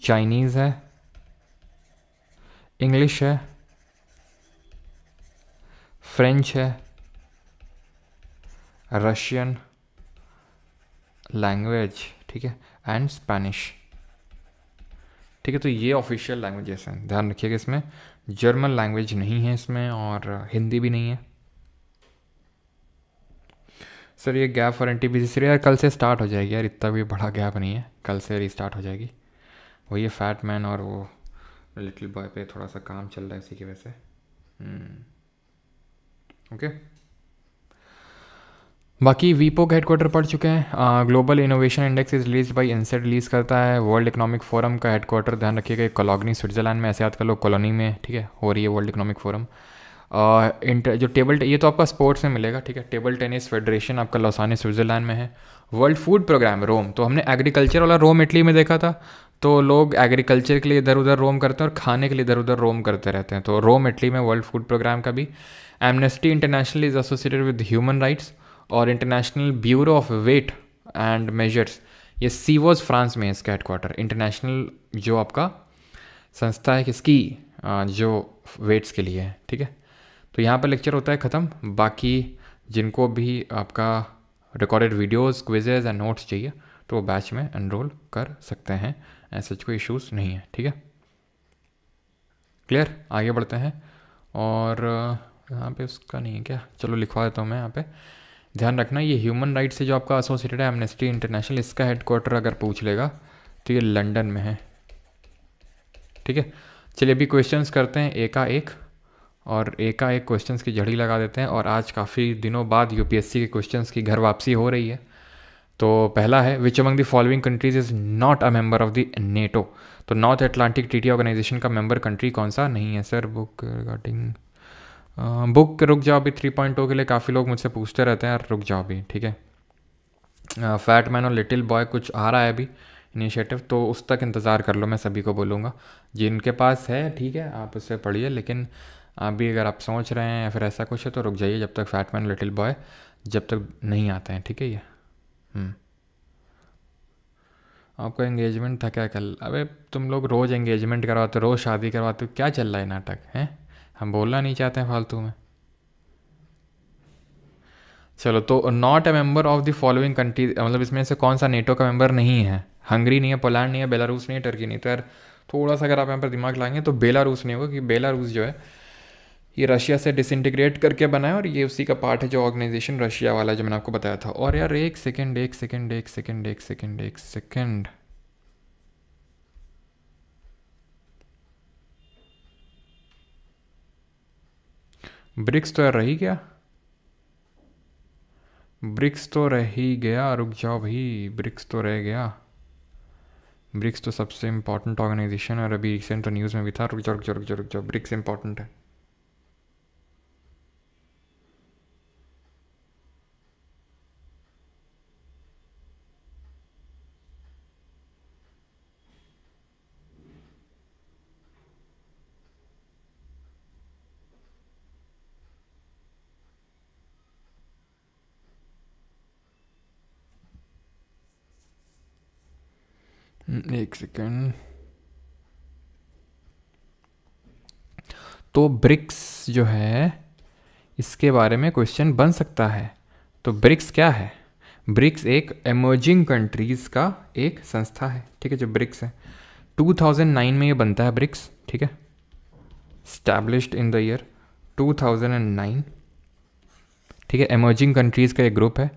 चाइनीज़ है, इंग्लिश है, फ्रेंच है, रशियन लैंग्वेज, ठीक है, एंड स्पेनिश, ठीक है। तो ये ऑफिशियल लैंग्वेजेस हैं, ध्यान रखिएगा। इसमें जर्मन लैंग्वेज नहीं है इसमें, और हिंदी भी नहीं है। सर ये गैप फॉर NTPC यार कल से स्टार्ट हो जाएगी यार, इतना भी बड़ा गैप नहीं है, कल से रीस्टार्ट हो जाएगी। वही है फैट मैन और वो लिटिल बॉय पे थोड़ा सा काम चल रहा है इसी की वजह से। ओके, बाकी वीपो का हेडक्वार्टर पढ़ चुके हैं। Global innovation index is release by INSEAD release करता है। वर्ल्ड इकोनॉमिक फोरम का हेडक्वार्टर ध्यान रखिएगा कोलोनी स्विट्ज़रलैंड में, ऐसे याद कर लो कॉलोनी में, ठीक है, हो रही है वर्ल्ड इकोनॉमिक फोरम। जो टेबल, ये तो आपका स्पोर्ट्स में मिलेगा, ठीक है। टेबल टेनिस फेडरेशन आपका लौसाने स्विट्ज़रलैंड में है। वर्ल्ड फूड प्रोग्राम रोम, तो हमने एग्रीकल्चर वाला रोम इटली में देखा था। तो लोग एग्रीकल्चर के लिए इधर उधर रोम करते हैं और खाने के लिए इधर उधर रोम करते रहते हैं, तो रोम इटली में वर्ल्ड फूड प्रोग्राम का भी। Amnesty International is associated with human rights. और International bureau of weight and measures, ये सीवोज फ्रांस में है इसका हेडक्वार्टर। इंटरनेशनल जो आपका संस्था है किसकी, जो वेट्स के लिए है, ठीक है। तो यहाँ पर लेक्चर होता है ख़त्म। बाकी जिनको भी आपका recorded videos, quizzes and notes चाहिए तो वो बैच में एनरोल कर सकते हैं, ऐसा कोई इश्यूज़ नहीं है, ठीक है। क्लियर, आगे बढ़ते हैं। और यहाँ पे उसका नहीं है क्या, चलो लिखवा देता हूँ मैं यहाँ पे। ध्यान रखना ये ह्यूमन राइट से जो आपका एसोसिएटेड है एमनेस्टी इंटरनेशनल, इसका हेडक्वार्टर अगर पूछ लेगा तो ये लंदन में है, ठीक है। चलिए अभी क्वेश्चंस करते हैं एक और एक क्वेश्चंस की झड़ी लगा देते हैं। और आज काफ़ी दिनों बाद UPSC के क्वेश्चंस की घर वापसी हो रही है। तो पहला है which among the following countries is not a member of the NATO. तो नॉर्थ अटलांटिक ट्रीटी ऑर्गेनाइजेशन का मेंबर कंट्री कौन सा नहीं है सर? बुक रिगार्डिंग बुक, रुक जाओ अभी 3.0 के लिए काफ़ी लोग मुझसे पूछते रहते हैं यार, रुक जाओ अभी, ठीक है। फैट मैन और लिटिल बॉय कुछ आ रहा है अभी इनिशिएटिव, तो उस तक इंतज़ार कर लो, मैं सभी को बोलूँगा जिनके पास है, ठीक है, आप उससे पढ़िए। लेकिन अभी अगर आप सोच रहे हैं या फिर ऐसा कुछ है तो रुक जाइए जब तक फैट मैन लिटिल बॉय जब तक नहीं आते हैं, ठीक है। ये आपका एंगेजमेंट था क्या कल? अबे तुम लोग रोज़ एंगेजमेंट करवाते, रोज़ शादी करवाते, क्या चल रहा है नाटक है? हम बोलना नहीं चाहते हैं फालतू में। चलो, तो not a member of the following country, मतलब इसमें से कौन सा नेटो का मेंबर नहीं है? हंगरी नहीं है, पोलैंड नहीं है, बेलारूस नहीं है, टर्की नहीं। तो यार थोड़ा सा अगर आप यहाँ पर दिमाग लाएंगे तो बेलारूस नहीं होगा, कि बेलारूस जो है ये रशिया से डिसइंटीग्रेट करके बना है और ये उसी का पार्ट है जो ऑर्गेनाइजेशन रशिया वाला जो मैंने आपको बताया था। और यार एक सेकेंड, ब्रिक्स तो यार रही गया, ब्रिक्स तो रह ही गया, रुक जाओ भाई, ब्रिक्स तो रह गया। ब्रिक्स तो सबसे इंपॉर्टेंट ऑर्गेनाइजेशन है और अभी रिसेंट तो न्यूज़ में भी था। रुक जाओ, ब्रिक्स इंपॉर्टेंट है। एक सेकेंड। तो ब्रिक्स जो है इसके बारे में क्वेश्चन बन सकता है। तो ब्रिक्स क्या है? ब्रिक्स एक एमर्जिंग कंट्रीज़ का एक संस्था है, ठीक है, जो ब्रिक्स है। 2009 में ये बनता है ब्रिक्स, ठीक है। Established in the year 2009। ठीक है, इमर्जिंग कंट्रीज़ का एक ग्रुप है,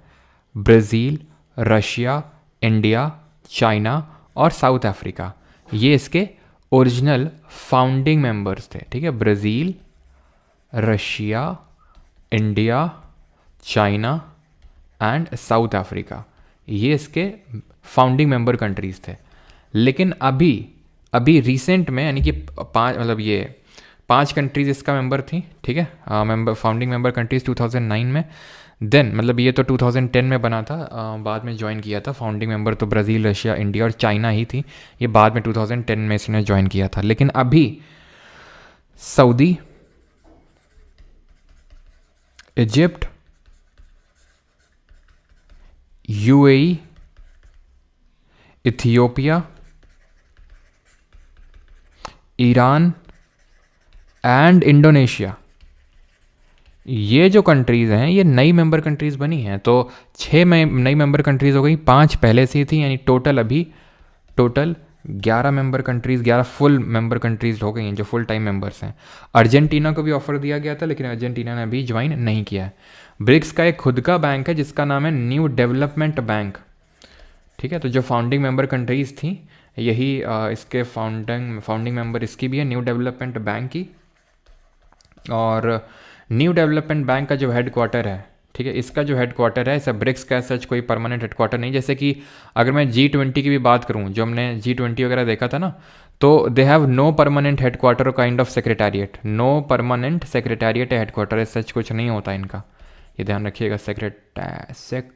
ब्राज़ील, रशिया, इंडिया, चाइना और साउथ अफ्रीका, ये इसके ओरिजिनल फाउंडिंग मेंबर्स थे। ठीक है, Brazil, Russia, India, China and south Africa, ये इसके फाउंडिंग मेंबर कंट्रीज़ थे। लेकिन अभी अभी रिसेंट में, यानी कि ये 5 कंट्रीज़ इसका मेंबर थी। ठीक है, मेंबर फाउंडिंग मेंबर कंट्रीज़ 2009 में। देन मतलब ये तो 2010 में बना था, बाद में ज्वाइन किया था। फाउंडिंग मेंबर तो ब्राज़ील, रशिया, इंडिया और चाइना ही थी, ये बाद में 2010 में इसने ज्वाइन किया था। लेकिन अभी Saudi, Egypt, UAE, Ethiopia, Iran and Indonesia, ये जो कंट्रीज़ हैं ये नई मेंबर कंट्रीज़ बनी हैं। तो 6 नई मेंबर कंट्रीज़ हो गई, 5 पहले से ही थी, यानी total 11 member countries, 11 full member countries हो गई हैं जो फुल टाइम मेंबर्स हैं। अर्जेंटीना को भी ऑफर दिया गया था, लेकिन अर्जेंटीना ने अभी ज्वाइन नहीं किया है। ब्रिक्स का एक खुद का बैंक है जिसका नाम है न्यू डेवलपमेंट बैंक। ठीक है, तो जो फाउंडिंग मेंबर कंट्रीज़ थी, यही इसके फाउंडिंग मेंबर इसकी भी है, न्यू डेवलपमेंट बैंक की। और न्यू डेवलपमेंट बैंक का जो हेड क्वार्टर है, ठीक है, इसका जो हेड क्वार्टर है, ऐसा ब्रिक्स का सच कोई परमानेंट हेड क्वार्टर नहीं। जैसे कि अगर मैं G20 की भी बात करूं, जो हमने G20 वगैरह देखा था ना, तो they have no permanent headquarter और kind of secretariat, no permanent secretariat headquarter, such कुछ नहीं होता इनका, ये ध्यान रखिएगा, सेक्रेटेरिएट।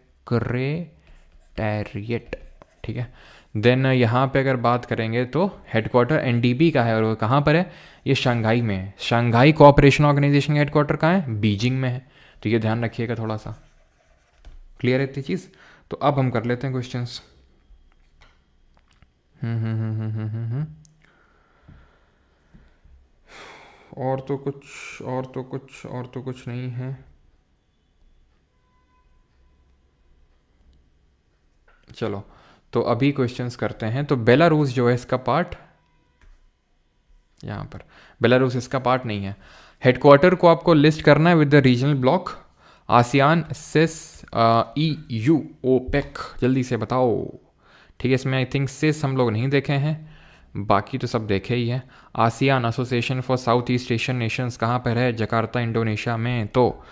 ठीक है, देन यहाँ पे अगर बात करेंगे तो हेडक्वार्टर एनडीबी का है, और वो कहाँ पर है, ये शंघाई में है। शंघाई कोऑपरेशन ऑर्गेनाइजेशन का हेडक्वार्टर कहाँ है, बीजिंग में है। तो ये ध्यान रखिएगा थोड़ा सा, क्लियर है इतनी चीज़। तो अब हम कर लेते हैं क्वेश्चंस। और तो कुछ नहीं है। चलो तो अभी क्वेश्चंस करते हैं। तो बेलारूस जो है इसका पार्ट, यहाँ पर बेलारूस इसका पार्ट नहीं है। हेडक्वार्टर को आपको लिस्ट करना है with the regional bloc, ASEAN, सिस, EU, ओपेक, जल्दी से बताओ। ठीक है, इसमें आई थिंक सिस हम लोग नहीं देखे हैं, बाकी तो सब देखे ही हैं। ASEAN, association for south east Asian Nations, कहाँ पर है, जकार्ता, इंडोनेशिया में। तो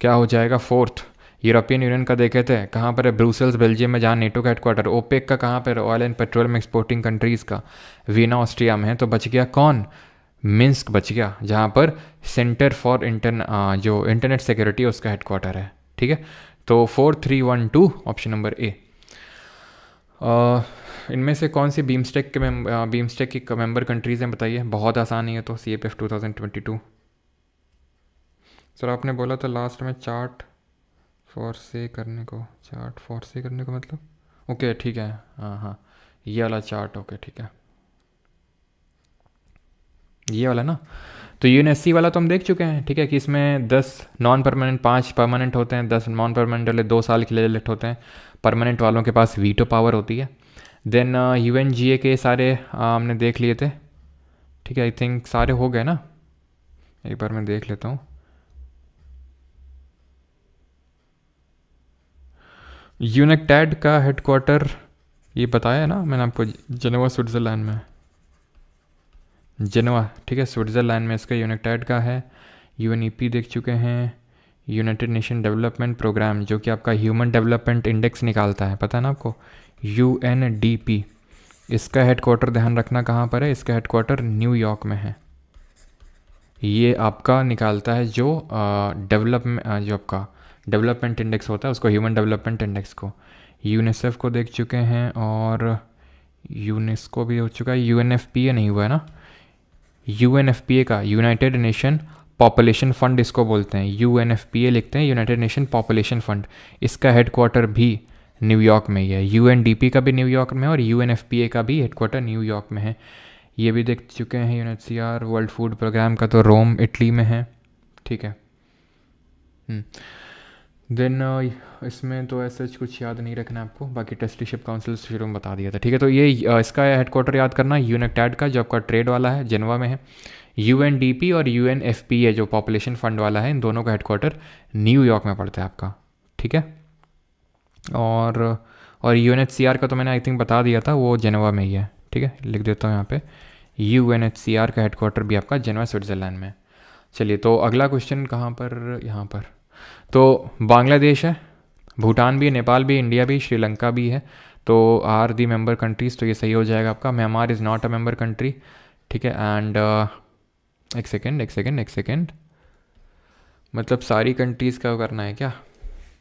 क्या हो जाएगा 4th। यूरोपियन यूनियन का देखे थे, कहाँ पर है, ब्रुसेल्स, बेल्जियम में, जहाँ नेटो का हेडक्वार्टर। ओपेक का कहाँ पर, oil and petroleum exporting countries का, वीना, ऑस्ट्रिया में है। तो बच गया कौन, मिन्स्क बच गया, जहाँ पर सेंटर फॉर जो इंटरनेट सिक्योरिटी उसका हेडक्वार्टर है। ठीक है, तो 4312 ऑप्शन नंबर ए। इनमें से कौन सी बीमस्टेक की मेंबर कंट्रीज़ हैं बताइए, बहुत आसान ही है। तो CFF 2022। सर आपने बोला था लास्ट में चार्ट फॉर से करने को मतलब, ओके ठीक है, हाँ ये वाला चार्ट, ओके ठीक है, ये वाला ना। तो UNSC वाला तो हम देख चुके हैं। ठीक है, कि इसमें 10 नॉन परमानेंट, 5 परमानेंट होते हैं, 10 नॉन परमानेंट वाले 2 साल के लिए इलेक्ट होते हैं। परमानेंट वालों के पास वीटो पावर होती है। देन UNGA के सारे हमने देख लिए थे। ठीक है, आई थिंक सारे हो गए ना, एक बार मैं देख लेता हूँ। यूनेक्टेड का हेडक्वार्टर ये बताया है ना मैंने आपको, जेनेवा स्विट्ज़रलैंड में, जेनेवा। ठीक है, स्विट्ज़रलैंड में इसका यूनेक्टेड का है। UNEP देख चुके हैं, यूनाइटेड नेशन डेवलपमेंट प्रोग्राम, जो कि आपका ह्यूमन डेवलपमेंट इंडेक्स निकालता है, पता है ना आपको, UNDP। इसका हेडक्वार्टर ध्यान रखना कहाँ पर है, इसका हेडक्वार्टर न्यूयॉर्क में है। ये आपका निकालता है जो जो आपका डेवलपमेंट इंडेक्स होता है उसको, ह्यूमन डेवलपमेंट इंडेक्स को। यूनिसेफ को देख चुके हैं, और यूनेस्को भी हो चुका है। UNFPA नहीं हुआ है ना, UNFPA का यूनाइटेड नेशन पॉपुलेशन फंड इसको बोलते हैं, UNFPA लिखते हैं, यूनाइटेड नेशन पॉपुलेशन फंड। इसका हेडक्वार्टर भी न्यूयॉर्क में ही है। UNDP का भी न्यूयॉर्क में है, और UNFPA का भी हेडक्वार्टर न्यूयॉर्क में है। ये भी देख चुके हैं। UNHCR वर्ल्ड फूड प्रोग्राम का तो रोम, इटली में है। ठीक है, देन इसमें तो ऐसा कुछ याद नहीं रखना है आपको, बाकी ट्रस्टीशिप काउंसिल शुरू में बता दिया था, ठीक है। तो ये इसका हेडक्वार्टर याद करना, यूनेक्टैड का जो आपका ट्रेड वाला है जेनेवा में है। यूएनडीपी और यूएनएफपी है जो पॉपुलेशन फंड वाला है, इन दोनों का हेडक्वार्टर न्यूयॉर्क में पड़ता है आपका, ठीक है। और यूएनएचसीआर का तो मैंने आई थिंक बता दिया था, वो जेनेवा में ही है, ठीक है। लिख देता हूँ यहाँ पे, यूएनएचसीआर का हेडक्वार्टर भी आपका जेनेवा स्विट्ज़रलैंड में। चलिए, तो अगला क्वेश्चन कहाँ पर, यहाँ पर। तो बांग्लादेश है, भूटान भी है, नेपाल भी, इंडिया भी, श्रीलंका भी है। तो आर दी मेंबर कंट्रीज़, तो ये सही हो जाएगा आपका। Myanmar is not a member country, ठीक है। एंड एक सेकेंड, मतलब सारी कंट्रीज़ का करना है क्या?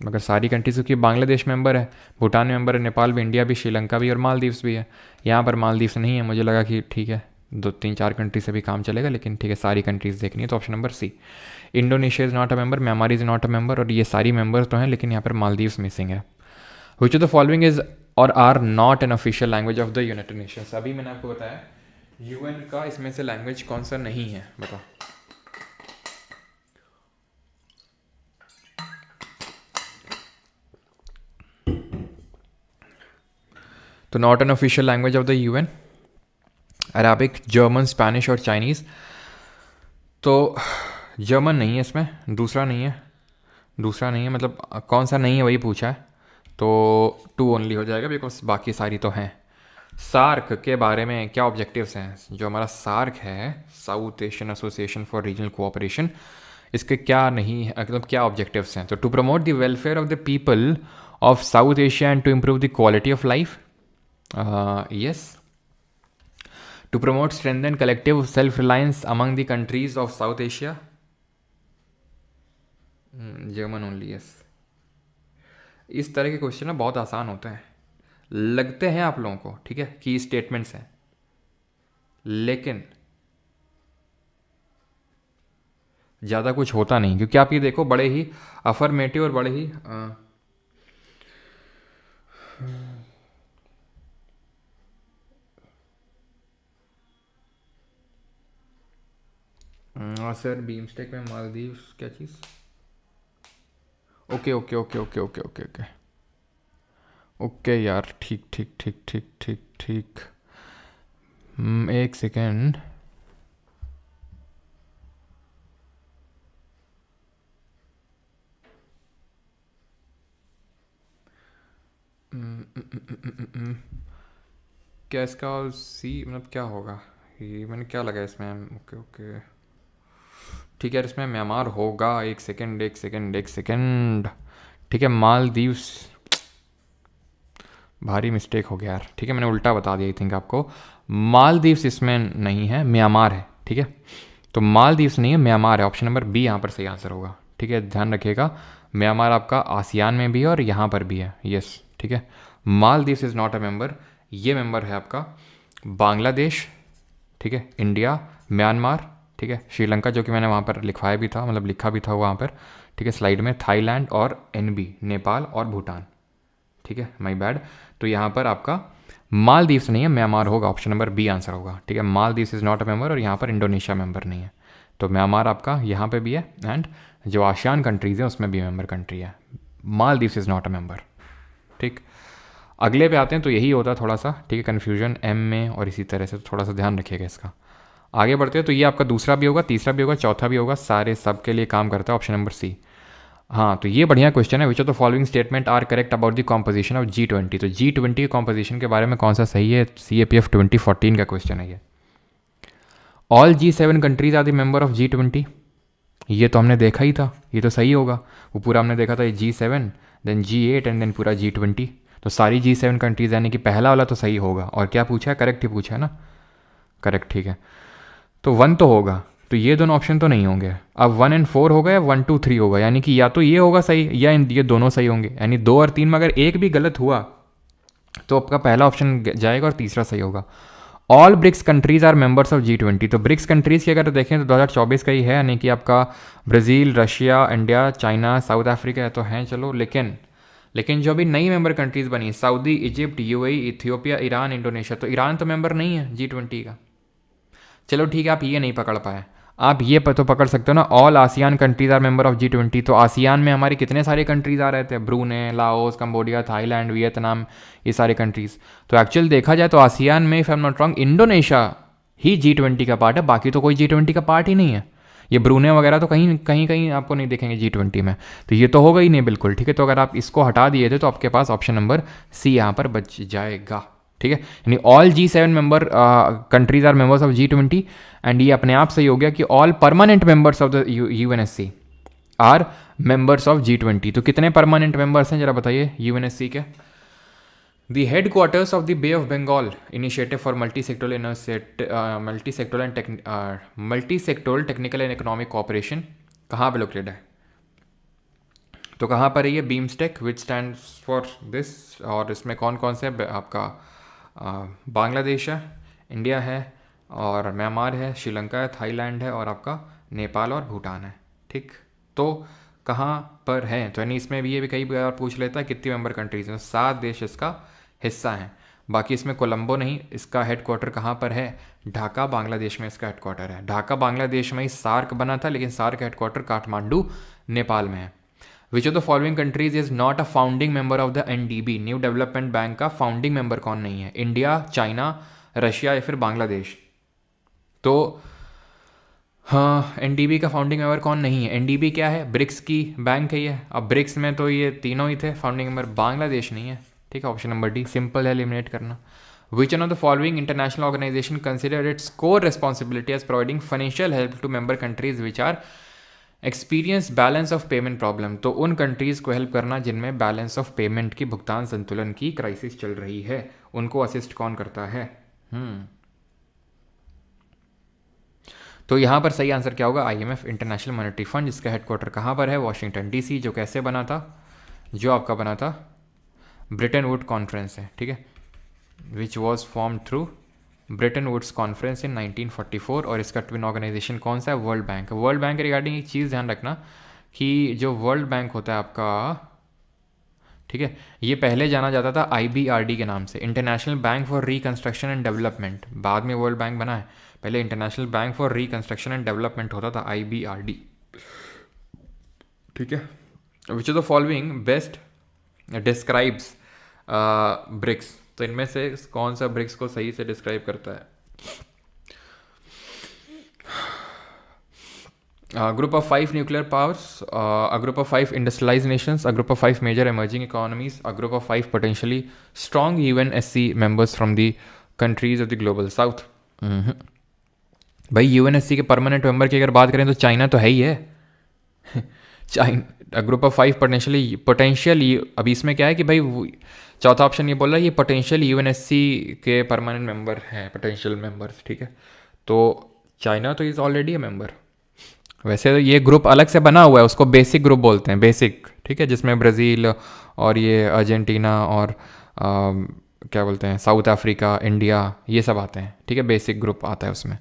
मगर सारी कंट्रीज़, क्योंकि बांग्लादेश मेंबर है, भूटान मेंबर है, नेपाल भी, इंडिया भी, श्रीलंका भी और मालदीव्स भी है। यहाँ पर मालदीव्स नहीं है, मुझे लगा कि ठीक है 2-3-4 कंट्री से भी काम चलेगा, लेकिन ठीक है सारी कंट्रीज़ देखनी है, तो option number C. Indonesia is not a member, Myanmar is not a member, और ये सारी मेंबर्स तो हैं, लेकिन यहाँ पर मालदीव्स मिसिंग है। Which of the following is और are not an official language of the United Nations. अभी मैंने आपको बताया यूएन का इसमें से लैंग्वेज कौन सा नहीं है, बताओ। तो not an official language of the UN, Arabic, German, Spanish और चाइनीज़। तो जर्मन नहीं है इसमें, दूसरा नहीं है, मतलब कौन सा नहीं है वही पूछा है, तो 2 ओनली हो जाएगा, बिकॉज बाकी सारी तो हैं। सार्क के बारे में क्या ऑब्जेक्टिव्स हैं? जो हमारा सार्क है, South Asian association for regional cooperation, इसके क्या नहीं है, मतलब क्या ऑब्जेक्टिव्स हैं? तो to promote the welfare of the people of South Asia and to improve the quality of life, yes. To promote strength and collective self-reliance among the countries of South Asia, German only, yes. इस तरह के क्वेश्चन ना बहुत आसान होते हैं, लगते हैं आप लोगों को, ठीक है, कि स्टेटमेंट्स हैं, लेकिन ज़्यादा कुछ होता नहीं, क्योंकि आप ये देखो बड़े ही अफर्मेटिव और बड़े ही सर बीमस्टेक में मालदीव क्या चीज़? Okay okay okay okay okay okay okay okay यार, ठीक ठीक ठीक ठीक ठीक ठीक, एक सेकेंड। क्या इसका सी मतलब क्या होगा? ये मैंने क्या लगा इसमें? ओके ओके ठीक है यार, इसमें म्यांमार होगा। एक सेकेंड, ठीक है। मालदीव्स, भारी मिस्टेक हो गया यार, ठीक है, मैंने उल्टा बता दिया आई थिंक आपको। मालदीव्स इसमें नहीं है, म्यांमार है, ठीक है। तो मालदीव्स नहीं है, म्यांमार है। ऑप्शन नंबर बी यहाँ पर सही आंसर होगा, ठीक है, ध्यान रखिएगा। म्यांमार आपका आसियान में भी है और यहाँ पर भी है, यस, ठीक है। Maldives is not a member, ये मेंबर है आपका बांग्लादेश, ठीक है, इंडिया, म्यांमार, ठीक है, श्रीलंका, जो कि मैंने वहाँ पर लिखवाया भी था, मतलब लिखा भी था वहाँ पर, ठीक है, स्लाइड में, थाईलैंड और एनबी, नेपाल और भूटान, ठीक है, माय बैड। तो यहाँ पर आपका मालदीव्स नहीं है, म्यांमार होगा, ऑप्शन नंबर बी आंसर होगा, ठीक है। Maldives is not a member, और यहाँ पर इंडोनेशिया मेंबर नहीं है, तो म्यांमार आपका यहाँ पे भी है, एंड जो आसियान कंट्रीज़ हैं उसमें भी मेंबर कंट्री है। Maldives is not a member, ठीक। अगले पे आते हैं, तो यही होता है थोड़ा सा, ठीक है, कन्फ्यूजन एम में, और इसी तरह से थोड़ा सा ध्यान रखिएगा इसका। आगे बढ़ते हैं, तो ये आपका दूसरा भी होगा, तीसरा भी होगा, चौथा भी होगा, सारे सब के लिए काम करता है ऑप्शन नंबर सी। हाँ, तो ये बढ़िया क्वेश्चन है। Which of the following statement are correct about the composition of G20। तो G20 के कॉम्पोजिशन के बारे में कौन सा सही है? CAPF 2014 का क्वेश्चन है ये। All G7 countries are the member of G20, ये तो हमने देखा ही था, ये तो सही होगा, वो पूरा हमने देखा था, ये G7 then G8 and then पूरा G20, तो सारी G7 कंट्रीज, यानी कि पहला वाला तो सही होगा। और क्या पूछा है? करेक्ट ही पूछा है ना, करेक्ट, ठीक है। तो 1 तो होगा, तो ये दोनों ऑप्शन तो नहीं होंगे। अब 1 और 4 होगा या 1 2 3 होगा, यानी कि या तो ये होगा सही या ये दोनों सही होंगे, यानी 2 और 3 में अगर एक भी गलत हुआ तो आपका पहला ऑप्शन जाएगा और तीसरा सही होगा। All BRICS countries are members of G20। तो ब्रिक्स कंट्रीज़ की अगर देखें तो 2024 का ही है, यानी कि आपका Brazil, Russia, India, China, south Africa है, तो हैं, चलो। लेकिन जो अभी नई मेंबर कंट्रीज़ बनी, Saudi, Egypt, UAE, Ethiopia, Iran, Indonesia, तो ईरान तो मेंबर नहीं है G20 का। चलो ठीक है, आप ये नहीं पकड़ पाए। आप ये तो पकड़ सकते हो ना, all ASEAN countries are member of G20। तो आसियान में हमारे कितने सारे कंट्रीज आ रहे थे, ब्रूने, लाओस, कंबोडिया, थाईलैंड, वियतनाम, ये सारे कंट्रीज। तो एक्चुअल देखा जाए तो आसियान में, if I am not wrong, Indonesia he G20 का पार्ट है, बाकी तो कोई G20 का पार्ट ही नहीं है। ये ब्रूने वगैरह तो कहीं कहीं कहीं आपको नहीं दिखेंगे G20 में, तो ये तो होगा ही नहीं बिल्कुल, ठीक है। तो अगर आप इसको हटा दिए थे तो आपके पास ऑप्शन नंबर सी यहाँ पर बच जाएगा, ठीक है। यानी all G7 member countries are members of G20, and ये अपने आप सही हो गया कि all permanent members of the UNSC are members of G20। तो कितने परमानेंट मेंबर्स हैं जरा बताइए UNSC के। The headquarters of the Bay of Bengal Initiative for multi-sectoral technical and economic cooperation कहाँ पे लोकेटेड है? तो कहाँ पर है ये? BIMSTEC, which stand for this, और इसमें कौन कौन से आपका बांग्लादेश है, इंडिया है, और म्यांमार है, श्रीलंका है, थाईलैंड है, और आपका नेपाल और भूटान है, ठीक। तो कहाँ पर है? तो यानी इसमें भी ये भी कई बार पूछ लेता है कितनी मेंबर कंट्रीज हैं। 7 देश इसका हिस्सा हैं। बाकी इसमें कोलंबो नहीं, इसका हेडक्वार्टर कहाँ पर है? ढाका, बांग्लादेश में इसका हेडक्वार्टर है। ढाका बांग्लादेश में ही सार्क बना था, लेकिन सार्क हेडक्वार्टर काठमांडू नेपाल में है। Which of the following countries is not a founding member of the NDB, new development bank का फाउंडिंग मेंबर कौन नहीं है? इंडिया, चाइना, रशिया या फिर बांग्लादेश? तो हाँ, NDB का फाउंडिंग मेंबर कौन नहीं है? NDB क्या है? ब्रिक्स की बैंक है ये। अब ब्रिक्स में तो ये तीनों ही थे फाउंडिंग मेंबर, बांग्लादेश नहीं है, ठीक है। ऑप्शन नंबर डी सिंपल है एलिमिनेट करना। Which one of the following international organisation consider its core responsibility as providing financial help to member countries which are experience balance of payment problem? तो उन कंट्रीज को हेल्प करना जिनमें बैलेंस ऑफ पेमेंट की, भुगतान संतुलन की क्राइसिस चल रही है, उनको असिस्ट कौन करता है? तो यहाँ पर सही आंसर क्या होगा? IMF, इंटरनेशनल मॉनेटरी फंड, जिसका हेडक्वार्टर कहाँ पर है? वॉशिंगटन DC, जो कैसे बना था? जो आपका बना था ब्रिटेन वुड कॉन्फ्रेंस है, ठीक है, which was form through Bretton Woods conference in 1944। और इसका ट्विन ऑर्गेनाइजेशन कौन सा है? World Bank. वर्ल्ड बैंक के रिगार्डिंग एक चीज़ ध्यान रखना कि जो वर्ल्ड बैंक होता है आपका, ठीक है, ये पहले जाना जाता था IBRD के नाम से, international bank for reconstruction and development. बाद में वर्ल्ड बैंक बना है, पहले international bank for reconstruction and development होता था, IBRD, ठीक है। Which of the following best describes BRICS? तो इनमें से कौन सा ब्रिक्स को सही से डिस्क्राइब करता है? Group of 5 nuclear powers, a group of 5 industrialised nations, a group of 5 major emerging economies, a group of 5 potentially strong UNSC members from the countries of the global south. भाई UNSC के परमानेंट मेंबर की अगर बात करें तो चाइना तो है ही है। चाइना, ग्रुप ऑफ 5 पोटेंशियल, अभी इसमें क्या है कि भाई चौथा ऑप्शन ये बोल रहा है ये पोटेंशियल UNSC के परमानेंट मेंबर हैं, पोटेंशियल मेंबर्स, ठीक है। तो चाइना तो इज़ ऑलरेडी अ मेंबर। वैसे तो ये ग्रुप अलग से बना हुआ है, उसको बेसिक ग्रुप बोलते हैं, बेसिक, ठीक है, जिसमें ब्राज़ील और ये अर्जेंटीना और क्या बोलते हैं, साउथ अफ्रीका, इंडिया, ये सब आते हैं, ठीक है, बेसिक ग्रुप आता है उसमें।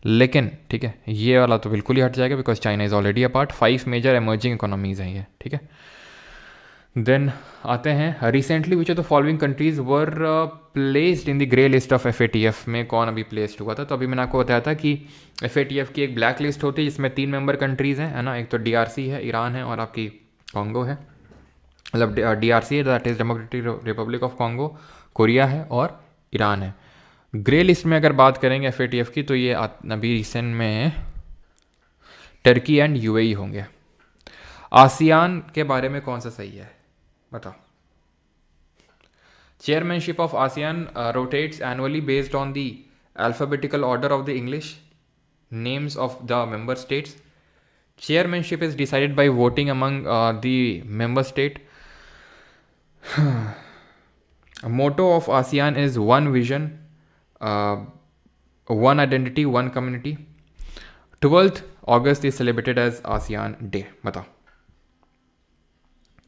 लेकिन ठीक है, ये वाला तो बिल्कुल ही हट जाएगा because China is already a part. 5 major emerging economies हैं ये, ठीक है। देन आते हैं recently which of the following countries were placed in the grey list of FATF में कौन अभी प्लेस्ड हुआ था? तो अभी मैंने आपको बताया था कि FATF की एक ब्लैक लिस्ट होती है जिसमें 3 मेंबर कंट्रीज़ हैं, है ना। एक तो DRC है, ईरान है, और आपकी कॉन्गो है, मतलब DRC है, that is democratic Republic of Congo, Korea है और ईरान है। ग्रे लिस्ट में अगर बात करेंगे FATF की तो ये अभी रिसेंट में टर्की एंड UAE होंगे। आसियान के बारे में कौन सा सही है बताओ? Chairmanship of ASEAN rotates annually based on the alphabetical order of the English names of the member states. Chairmanship is decided by voting among the member state. Motto of ASEAN is one vision, one identity, one community. 12th August is celebrated as ASEAN Day. बताओ।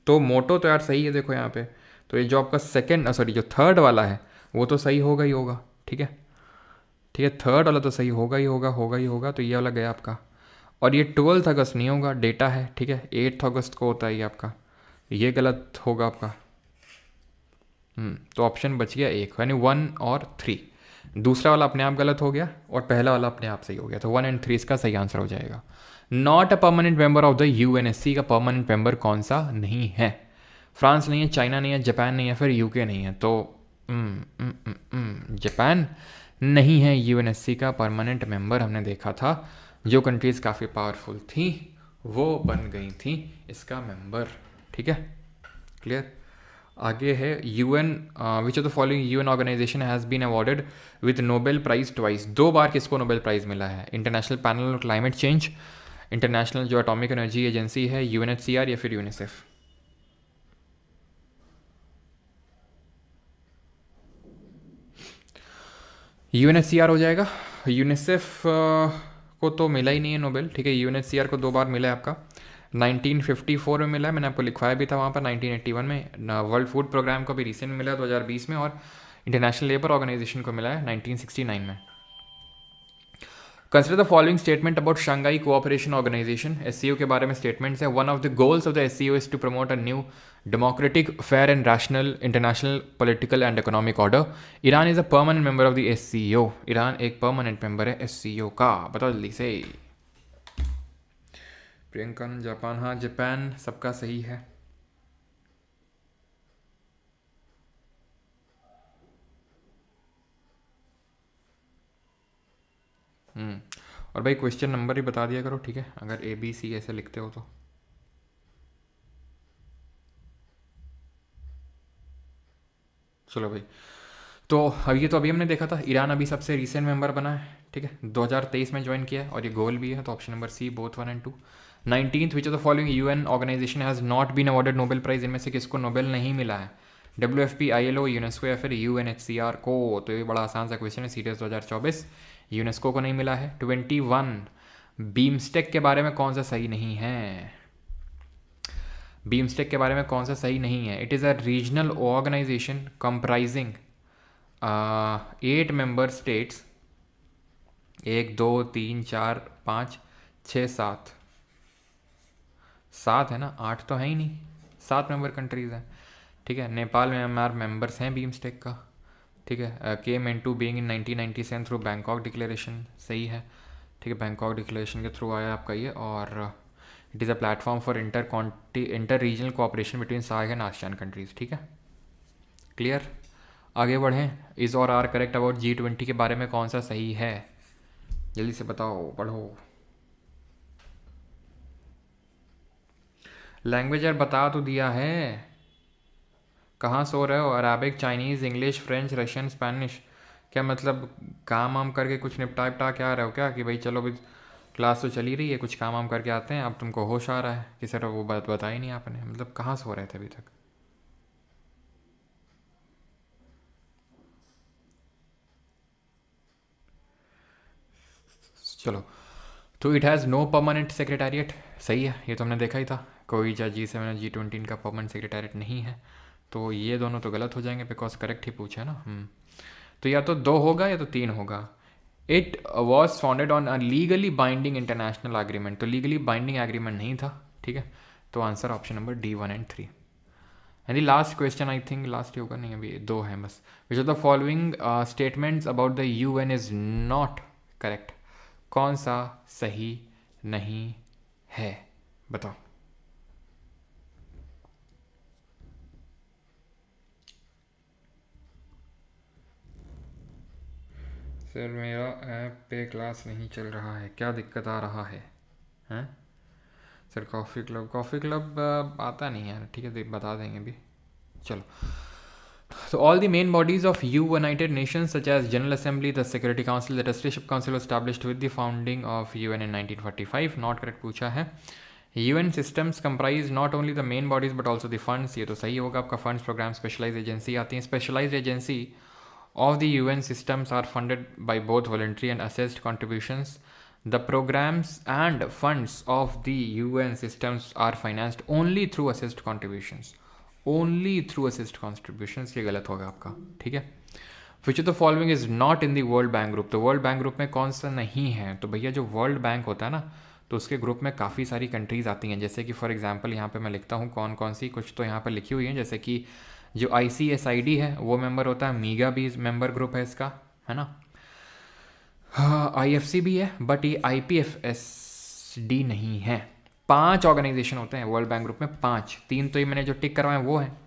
तो मोटो तो यार सही है, देखो यहाँ पे तो ये जो आपका जो थर्ड वाला है वो तो सही होगा ही होगा, ठीक है, ठीक है, थर्ड वाला तो सही होगा ही होगा, तो ये वाला गया आपका। और ये 12 अगस्त नहीं होगा, डेटा है, ठीक है, 8 अगस्त को होता है ये आपका, ये गलत होगा आपका। तो ऑप्शन बच गया एक, यानी 1 और 3। दूसरा वाला अपने आप गलत हो गया और पहला वाला अपने आप सही हो गया, तो 1 and 3 इसका सही आंसर हो जाएगा। Not a permanent member of the UNSC का परमानेंट मेंबर कौन सा नहीं है? फ्रांस नहीं है, चाइना नहीं है, जापान नहीं है, फिर यूके नहीं है। तो जापान नहीं है यूएनएससी का परमानेंट मेंबर। हमने देखा था जो कंट्रीज़ काफ़ी पावरफुल थी वो बन गई थी इसका मेंबर। ठीक है, क्लियर। आगे है UN, which of the following UN organisation has been awarded with Nobel prize twice. 2 बार किसको नोबेल प्राइज़ मिला है? International panel on climate change, international जो एटॉमिक एनर्जी एजेंसी है यूएनएचसीआर, या फिर यूनिसेफ। यूएनएचसीआर हो जाएगा। यूनिसेफ को तो मिला ही नहीं है नोबेल। ठीक है, यूएनएचसीआर को 2 बार मिला है आपका। 1954 में मिला है, मैंने आपको लिखवाया भी था वहाँ पर। 1981 में वर्ल्ड फूड प्रोग्राम को भी रिसेंट मिला है 2020 में, और इंटरनेशनल लेबर ऑर्गेनाइजेशन को मिला है 1969 में। Consider the following statement about Shanghai cooperation organisation. SCO के बारे में स्टेटमेंट्स है। One of the goals of the SCO is to promote a new democratic, fair and rational international political and economic order. Iran is a permanent member of the SCO. Iran एक परमानेंट मेंबर है एससीओ का। बताओ जल्दी से। प्रियंका, जापान, हाँ जापान सबका सही है। और भाई क्वेश्चन नंबर ही बता दिया करो, ठीक है, अगर ए बी सी ऐसे लिखते हो तो। चलो भाई, तो अभी हमने देखा था ईरान अभी सबसे रिसेंट मेंबर बना है। ठीक है, 2023 में ज्वाइन किया है और ये गोल भी है, तो option number C both 1 and 2। 19th, which of the following UN organisation has not been awarded Nobel prize. इनमें से किसको नोबेल नहीं मिला है? WFP, ILO, यूनेस्को या फिर UNHCR को? तो ये बड़ा आसान सा क्वेश्चन है, सीरियस 2024। यूनेस्को को नहीं मिला है। 21, बीमस्टेक के बारे में कौन सा सही नहीं है? बीमस्टेक के बारे में कौन सा सही नहीं है? It is a regional organisation comprising 8 member states, 1 2 3 4 5 6 7 7 है ना, 8 तो है ही नहीं, 7 मेंबर कंट्रीज़ हैं। ठीक है, नेपाल में हमारे मेंबर्स हैं बीमस्टेक का। ठीक है, came into being in 1997 through Bangkok declaration, सही है। ठीक है, बैंकॉक डिक्लेरेशन के थ्रू आया आपका ये। और it is a platform for inter regional cooperation between SAARC and ASEAN countries. ठीक है, क्लियर। आगे बढ़ें। इज़ और आर करेक्ट अबाउट G20 के बारे में कौन सा सही है? जल्दी से बताओ, पढ़ो। लैंग्वेज यार बता तो दिया है, कहाँ सो रहे हो? Arabic, Chinese, English, French, Russian, Spanish. क्या मतलब काम वाम करके कुछ निपटा विपटा के आ रहे हो क्या, कि भाई चलो भाई क्लास तो चली रही है, कुछ काम वाम करके आते हैं, अब तुमको होश आ रहा है कि सर वो बात बताई नहीं आपने? मतलब कहाँ सो रहे थे अभी तक? चलो, तो it has no permanent secretariat, सही है, ये तो हमने देखा ही था। कोई G7 G20 का परमानेंट सेक्रेटेरिएट नहीं है, तो ये दोनों तो गलत हो जाएंगे बिकॉज करेक्ट ही पूछा है ना। तो या तो 2 होगा या तो 3 होगा। It was founded on a legally binding international agreement, तो लीगली बाइंडिंग एग्रीमेंट नहीं था। ठीक है, तो answer option number D 1 and 3। And the last question, I think last ही होगा, नहीं अभी 2 हैं बस। Which of the following statements about the UN is not correct. कौन सा सही नहीं है? बताओ। सर मेरा ऐप पे क्लास नहीं चल रहा है, क्या दिक्कत आ रहा है? हैं सर? कॉफ़ी क्लब आता नहीं यार। ठीक है, बता देंगे अभी। चलो, so all the main bodies of United Nations such as General Assembly, the Security Council, the Trusteeship Council was established with the founding of UN in 1945. Not correct पूछा है। UN systems comprise not only the main bodies but also the funds, ये तो सही होगा आपका। funds program specialized agency आती हैं। specialized agency of the UN systems are funded by both voluntary and assessed contributions. The programs and funds of the UN systems are financed only through assessed contributions. Only through assist contributions, ये गलत होगा आपका। ठीक है, which of the following is not in the world bank group. तो वर्ल्ड बैंक ग्रुप में कौन सा नहीं है? तो भैया जो वर्ल्ड बैंक होता है ना, तो उसके ग्रुप में काफ़ी सारी कंट्रीज़ आती हैं। जैसे कि फॉर एग्जांपल यहाँ पे मैं लिखता हूँ कौन कौन सी, कुछ तो यहाँ पर लिखी हुई हैं। जैसे कि जो ICSID है वो मेंबर होता है, मीगा भी मेंबर ग्रुप है इसका, है ना। IFC भी है बट ये IPFSD नहीं है। 5 ऑर्गेनाइजेशन होते हैं वर्ल्ड बैंक ग्रुप में, 5, 3 तो ये मैंने जो टिक करवाए वो हैं,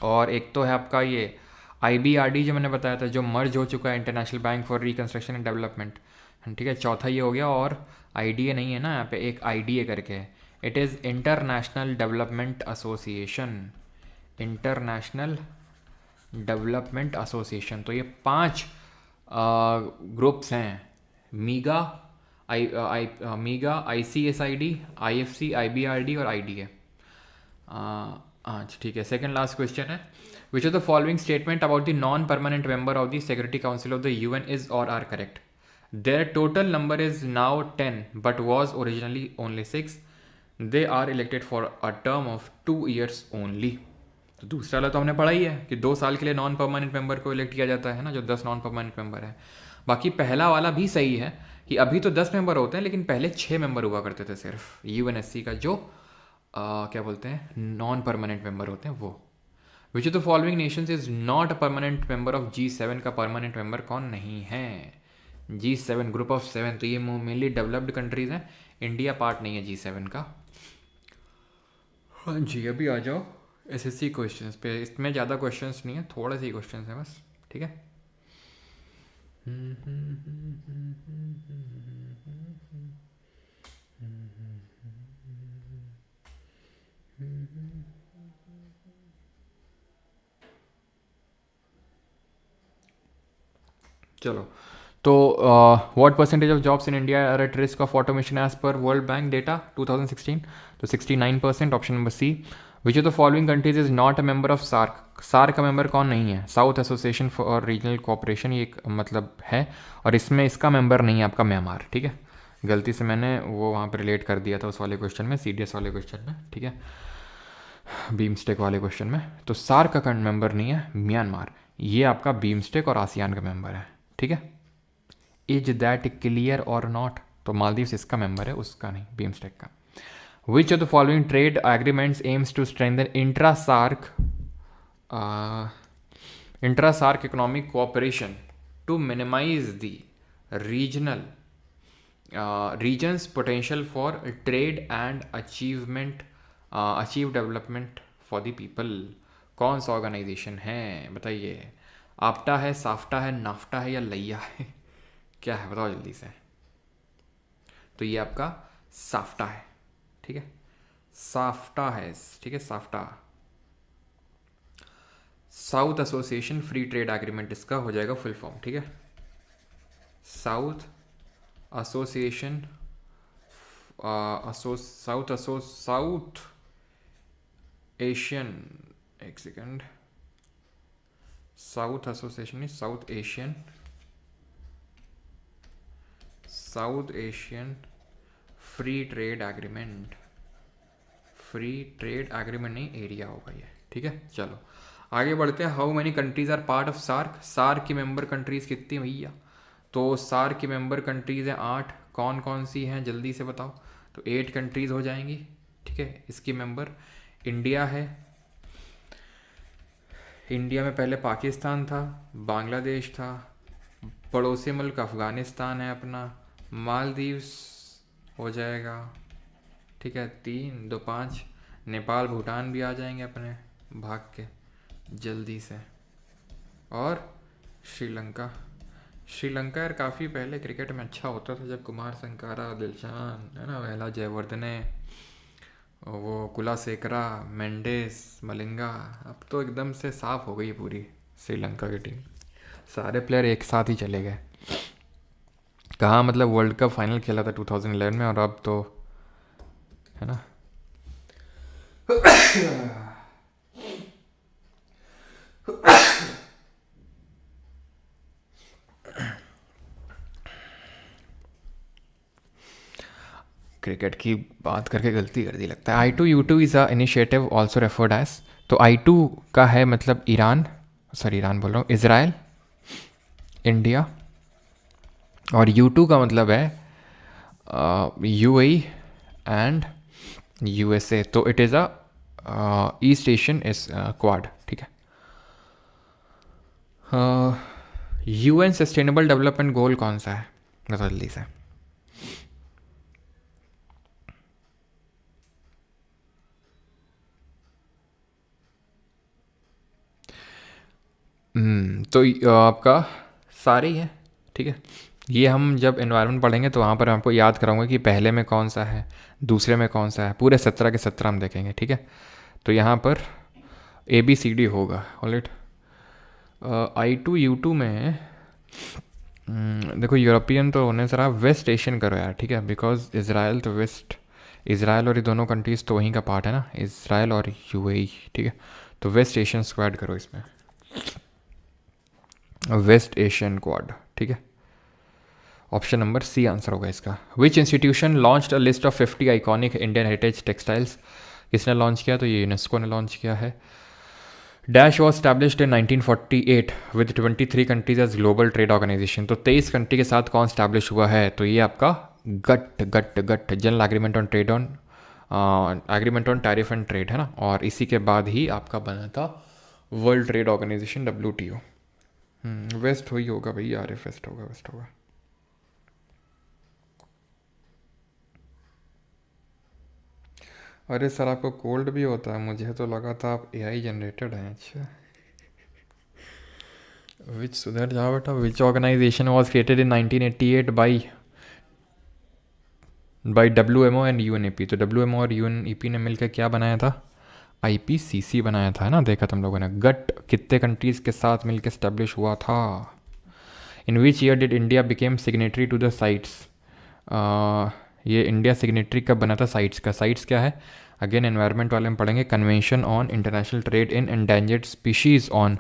और एक तो है आपका ये IBRD जो मैंने बताया था, जो मर्ज हो चुका है, international bank for reconstruction and development, ठीक है, चौथा ये हो गया। और IDA नहीं है ना यहाँ पे, एक IDA करके है, it is international development association, international development association. तो ये 5 ग्रुप्स हैं, मीगा, ICSID, IFC, IBRD और IDA। अच्छा ठीक है, सेकंड लास्ट क्वेश्चन है, which of the following statement about the non permanent member of the security council of the UN is और are correct. There total number is now 10 but was originally only 6। They are elected for a term of 2 years only. तो दूसरा वाला तो हमने पढ़ा ही है कि 2 साल के लिए नॉन परमानेंट मेंबर को इलेक्ट किया जाता है ना, जो 10 नॉन परमानेंट मेंबर है। बाकी पहला वाला भी सही है कि अभी तो 10 मेंबर होते हैं, लेकिन पहले 6 मेंबर हुआ करते थे सिर्फ UNSC का, जो क्या बोलते हैं, नॉन परमानेंट मेंबर होते हैं वो। विच of the following Nations is not a permanent member of G7 का परमानेंट मेंबर कौन नहीं है। G7 ग्रुप ऑफ 7, तो ये मेनली डेवलप्ड कंट्रीज हैं, इंडिया पार्ट नहीं है G7 का। हाँ जी, अभी आ जाओ SSC क्वेश्चंस पे। इसमें ज़्यादा क्वेश्चंस नहीं है, थोड़े से ही क्वेश्चंस हैं बस, ठीक है। चलो, तो what percentage of jobs in India are at risk of automation as per World Bank data 2016, तो 69%, option number C. Which of the following countries is not a member of SAARC. SAARC का मेंबर कौन नहीं है, south association for regional cooperation, ये एक मतलब है, और इसमें इसका मेंबर नहीं है आपका म्यांमार, ठीक है। गलती से मैंने वो वहाँ पर रिलेट कर दिया था उस वाले क्वेश्चन में, CDS वाले क्वेश्चन में, ठीक है, बीमस्टेक वाले क्वेश्चन में। तो सार्क का मेंबर नहीं है म्यांमार, ये आपका बीमस्टेक और आसियान का मेंबर है, ठीक है। इज दैट क्लियर और नॉट, तो मालदीव्स इसका मेंबर है, उसका नहीं, बीमस्टेक का। Which of the following trade agreements aims to strengthen intra SAARC economic cooperation to minimise the regional region's potential for trade and achieve development for the people। कौन सा ऑर्गेनाइजेशन है बताइए। आफ्टा है, साफ्टा है, नाफ्टा है या लैया है, क्या है बताओ जल्दी से। तो ये आपका साफ्टा है, ठीक है, साफ्टा है, ठीक है, SAFTA, south association free trade agreement इसका हो जाएगा फुल फॉर्म, ठीक है। साउथ एसोसिएशन, साउथ एशियन, एक सेकेंड, साउथ एसोसिएशन नहीं, south Asian free trade agreement, free trade agreement नहीं, एरिया होगा ये, ठीक है। चलो आगे बढ़ते हैं। How many countries are part of SAARC. SAARC की मेंबर कंट्रीज कितनी भैया, तो सार्क की मेंबर कंट्रीज हैं 8। कौन कौन सी हैं जल्दी से बताओ। तो 8 कंट्रीज हो जाएंगी, ठीक है। इसकी मेंबर इंडिया है, इंडिया में पहले पाकिस्तान था, बांग्लादेश था, पड़ोसी मुल्क अफ़गानिस्तान है अपना, मालदीव्स हो जाएगा, ठीक है, 3 2 5, नेपाल भूटान भी आ जाएंगे अपने भाग के जल्दी से, और श्रीलंका। श्रीलंका यार काफ़ी पहले क्रिकेट में अच्छा होता था, जब कुमार संकारा, दिलशान है ना, वेला जयवर्धने, वो कुलासेकरा, मेंडेस, मलिंगा। अब तो एकदम से साफ हो गई पूरी श्रीलंका की टीम, सारे प्लेयर एक साथ ही चले गए। कहाँ मतलब वर्ल्ड कप फाइनल खेला था 2011 में, और अब तो है ना। क्रिकेट की बात करके गलती कर दी लगता है। I2U2 is a initiative also referred as, तो I2 का है मतलब ईरान, सॉरी ईरान बोल रहा हूँ, इज़राइल, इंडिया, और U2 का मतलब है UAE एंड USA, तो it is a east Asian इस क्वाड, ठीक है। यूएन सस्टेनेबल डेवलपमेंट गोल कौन सा है, बताओ जल्दी से। तो आपका सारे ही है, ठीक है। ये हम जब एनवायरनमेंट पढ़ेंगे तो वहाँ पर आपको याद कराऊंगा कि पहले में कौन सा है, दूसरे में कौन सा है, पूरे 17 के 17 हम देखेंगे, ठीक है। तो यहाँ पर ABCD होगा, ऑलराइट। I2 U2 में देखो यूरोपियन तो होने से रहा, वेस्ट एशियन करो यार, ठीक है, बिकॉज इसराइल तो वेस्ट, इसराइल और ये दोनों कंट्रीज़ तो वहीं का पार्ट है ना, इसराइल और UAE, ठीक है। तो वेस्ट एशियन स्क्वाड करो इसमें, वेस्ट एशियन क्वाड, ठीक है। ऑप्शन नंबर C आंसर होगा इसका। Which institution launched a list of 50 iconic Indian heritage textiles, किसने लॉन्च किया, तो ये यूनेस्को ने लॉन्च किया है। Dash was established in 1948 with 23 countries as global trade organisation, तो 23 कंट्री के साथ कौन स्टैब्लिश हुआ है, तो ये आपका GATT general agreement on trade on agreement on tariff and trade है ना, और इसी के बाद ही आपका बना था world trade organisation WTO। Waste हुई होगा भैया, अरे वेस्ट होगा, वेस्ट होगा। अरे सर आपको कोल्ड भी होता है, मुझे तो लगा था आप AI जनरेटेड हैं। अच्छा, विच सुधर जाओ बेटा। Which organisation was created in 1988 by WMO and UNEP, तो WMO और UNEP ने मिलकर क्या बनाया था, IPCC बनाया था, है ना, देखा तुम लोगों ने। गट कितने कंट्रीज के साथ मिलकर स्टैब्लिश हुआ था। In which year did India became signatory to the CITES, ये इंडिया सिग्नेटरी कब बना था साइट्स का। साइट्स क्या है, अगेन एनवायरनमेंट वाले में पढ़ेंगे, convention on international trade in endangered species on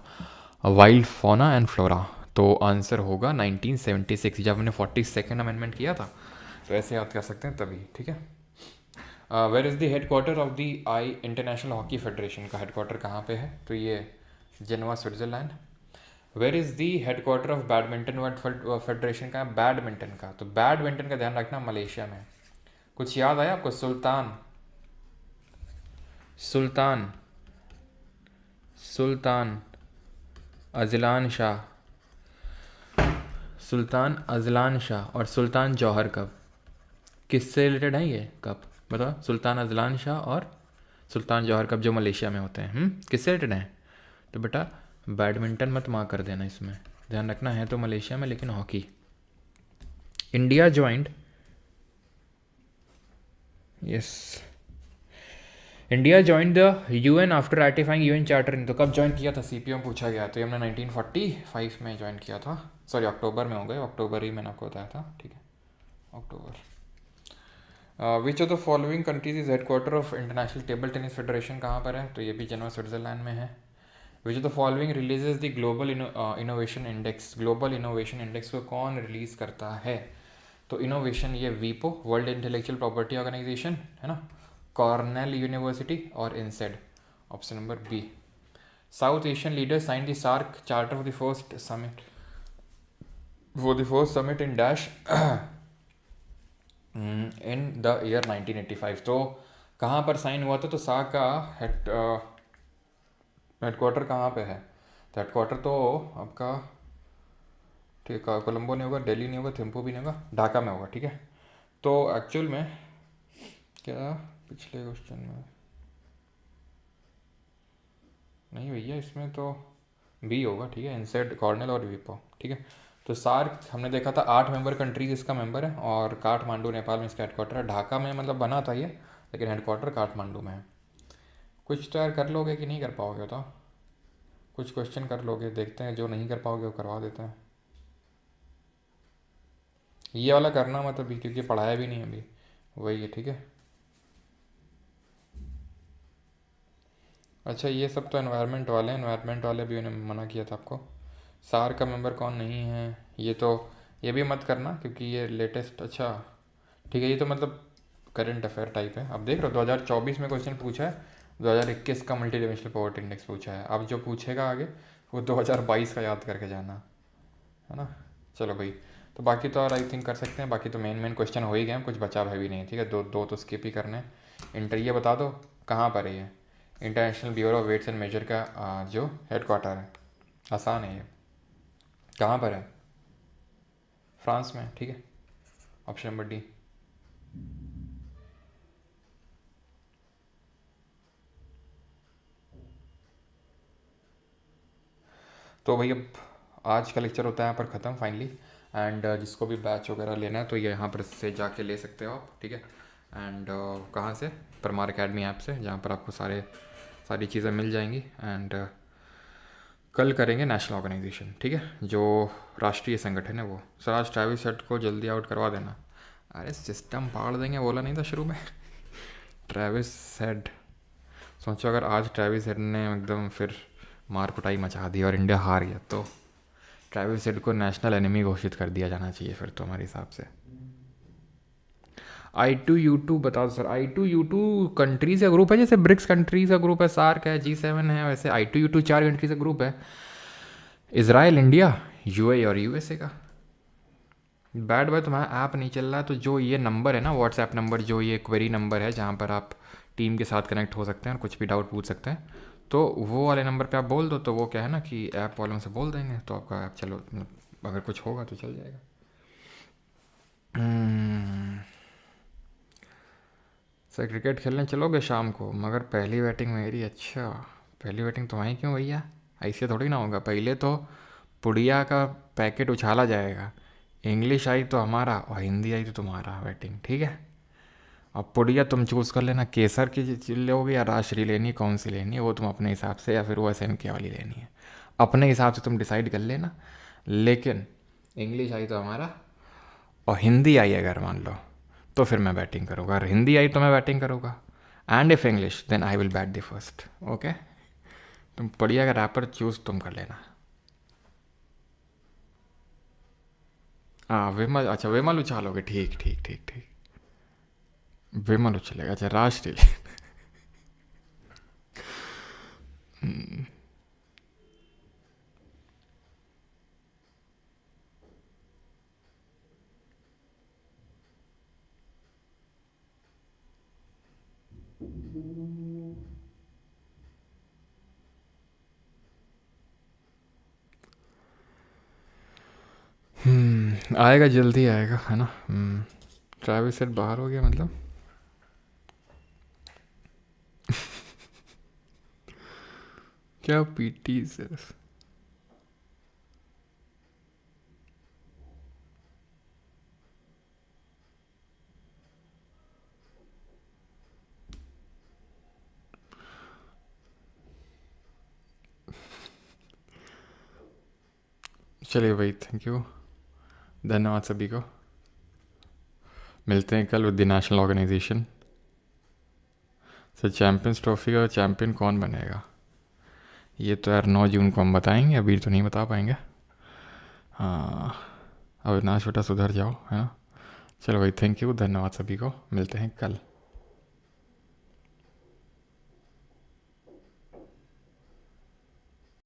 wild fauna and flora, तो आंसर होगा 1976, जब हमने 42nd अमेंडमेंट किया था, तो ऐसे याद कर सकते हैं तभी, ठीक है। Where is the headquarter of the international hockey federation, का हेडक्वार्टर कहाँ पे है, तो ये Geneva Switzerland. Where is the headquarter of badminton world federation का, बैडमिंटन का, तो बैडमिंटन का ध्यान रखना मलेशिया में। कुछ याद आया आपको, Sultan Sultan Sultan Azlan Shah, Sultan Azlan Shah और सुल्तान जौहर कब, किससे रिलेटेड है ये, कब बताओ। सुल्तान अजलान शाह और सुल्तान जौहर कब, जो मलेशिया में होते हैं, किससे रिलेटेड हैं, तो बेटा बैडमिंटन मत मार कर देना, इसमें ध्यान रखना है तो मलेशिया में, लेकिन hockey. India joint, yes, India join the UN after ratifying UN charter, तो कब ज्वाइन किया था, CPO में पूछा गया, तो ये हमने 1945 में ज्वाइन किया था, सॉरी अक्टूबर में हो गए, अक्टूबर ही मैंने आपको बताया था, ठीक है, अक्टूबर। Which of the following countries is headquarter of international table tennis federation, कहाँ पर है, तो ये भी जेनेवा स्विट्जरलैंड में है। Which of the following releases the global innovation index, global innovation index को कौन रिलीज करता है, तो इनोवेशन ये वीपो, वर्ल्ड इंटेलेक्चुअल प्रॉपर्टी ऑर्गेनाइजेशन, है ना, कॉर्नेल यूनिवर्सिटी और INSEAD, option number B। South Asian leader sign the SAARC charter for the first summit, in dash in the year 1985, तो कहाँ पर साइन हुआ था, तो सार्क का हेडक्वार्टर कहाँ पे है, तो हेडक्वार्टर तो आपका, ठीक है, कोलंबो नहीं होगा, दिल्ली नहीं होगा, थिम्पू भी नहीं होगा, ढाका में होगा, ठीक है। तो एक्चुअल में क्या, पिछले क्वेश्चन में नहीं भैया, इसमें तो B होगा, ठीक है, इंसेड, कॉर्नेल और वीपो, ठीक है। तो सार्क हमने देखा था 8 मेंबर कंट्रीज इसका मेंबर है, और काठमांडू नेपाल में इसका हेडक्वार्टर है, ढाका में मतलब बना था ये, लेकिन हेडक्वार्टर काठमांडू में है। कुछ तो यार कर लोगे कि नहीं कर पाओगे, तो कुछ क्वेश्चन कर लोगे, देखते हैं, जो नहीं कर पाओगे वो करवा देते हैं। ये वाला करना मत अभी, क्योंकि पढ़ाया भी नहीं अभी, वही है, ठीक है। अच्छा, ये सब तो एनवायरनमेंट वाले हैं, एनवायरनमेंट वाले भी उन्होंने मना किया था आपको। सार का मेंबर कौन नहीं है, ये तो, ये भी मत करना, क्योंकि ये लेटेस्ट, अच्छा ठीक है, ये तो मतलब करंट अफेयर टाइप है। अब देख रहे हो 2024 में क्वेश्चन पूछा है, 2021 का मल्टी डायमेंशनल पॉवर्टी इंडेक्स पूछा है, अब जो पूछेगा आगे वो 2022 का याद करके जाना, है ना। चलो भाई, तो बाकी तो और आई थिंक कर सकते हैं, बाकी तो मेन क्वेश्चन हो ही गए हैं, कुछ बचा भी नहीं, ठीक है, दो तो स्किप ही करने। इंटर ये बता दो कहाँ पर है ये, international bureau of weights and measure का जो हेडक्वार्टर है, आसान है ये। कहाँ पर है? फ्रांस में, ठीक है। Option number D. तो भाई अब आज का लेक्चर होता है यहाँ पर ख़त्म फाइनली। एंड जिसको भी बैच वगैरह लेना है तो ये यहाँ पर से जाके ले सकते हो आप, ठीक है। एंड कहाँ से? परमार अकेडमी ऐप से, जहाँ पर आपको सारी चीज़ें मिल जाएंगी। एंड कल करेंगे नेशनल ऑर्गेनाइजेशन, ठीक है, जो राष्ट्रीय संगठन है वो। सर आज ट्रैविस हेड को जल्दी आउट करवा देना। अरे सिस्टम फाड़ देंगे, बोला नहीं था शुरू में। ट्रैविस हेड, सोचो अगर आज ट्रैविस हेड ने एकदम फिर मार कुटाई मचा दी और इंडिया हार गया तो ट्रैविस हेड को नेशनल एनिमी घोषित कर दिया जाना चाहिए फिर तो हमारे हिसाब से। I2U2 बता दो सर। I2U2 कंट्रीज का ग्रुप है, जैसे ब्रिक्स कंट्रीज का ग्रुप है, सार्क है, G7 है, वैसे I2U2 4 कंट्रीज का ग्रुप है। इसराइल, इंडिया, UAE और USA का। बैड बाय तुम्हारा ऐप नहीं चल रहा है, तो जो ये नंबर है ना, व्हाट्सएप नंबर, जो ये क्वेरी नंबर है जहाँ पर आप टीम के साथ कनेक्ट हो सकते हैं और कुछ भी डाउट पूछ सकते हैं, तो वो वाले नंबर पे आप बोल दो, तो वो क्या है ना कि ऐप वालों से बोल देंगे, तो आपका ऐप चलो अगर कुछ होगा तो चल जाएगा। सर क्रिकेट खेलने चलोगे शाम को? मगर पहली बैटिंग मेरी। अच्छा, पहली बैटिंग तुम्हारी क्यों भैया? ऐसे थोड़ी ना होगा, पहले तो पुड़िया का पैकेट उछाला जाएगा। इंग्लिश आई तो हमारा और हिंदी आई तो तुम्हारा बैटिंग, ठीक है। अब पुड़िया तुम चूज़ कर लेना, केसर की लोगे या राजश्री लेनी है, कौन सी लेनी है वो तुम अपने हिसाब से, या फिर वो SNK वाली लेनी है, अपने हिसाब से तुम डिसाइड कर लेना। लेकिन इंग्लिश आई तो हमारा और हिंदी आई अगर मान लो तो फिर मैं बैटिंग करूँगा, अगर हिंदी आई तो मैं बैटिंग करूँगा। And if English then I will bat the first. Okay, तुम बढ़िया का रैपर चूज़ तुम कर लेना। हाँ विमल, अच्छा विमल उछालोगे, ठीक ठीक ठीक ठीक, विमल उछलेगा। अच्छा राष्ट्रीय आएगा, जल्दी आएगा, है ना। ट्रैविस हेड बाहर हो गया मतलब। क्या PT सर? चलिए भाई, थैंक यू, धन्यवाद सभी को। मिलते हैं कल with the national organisation. Sir champions trophy का चैम्पियन कौन बनेगा? ये तो यार 9 जून को हम बताएंगे, अभी तो नहीं बता पाएंगे। हाँ, अविनाश बेटा सुधर जाओ, है ना। चलो भाई, थैंक यू, धन्यवाद सभी को, मिलते हैं कल।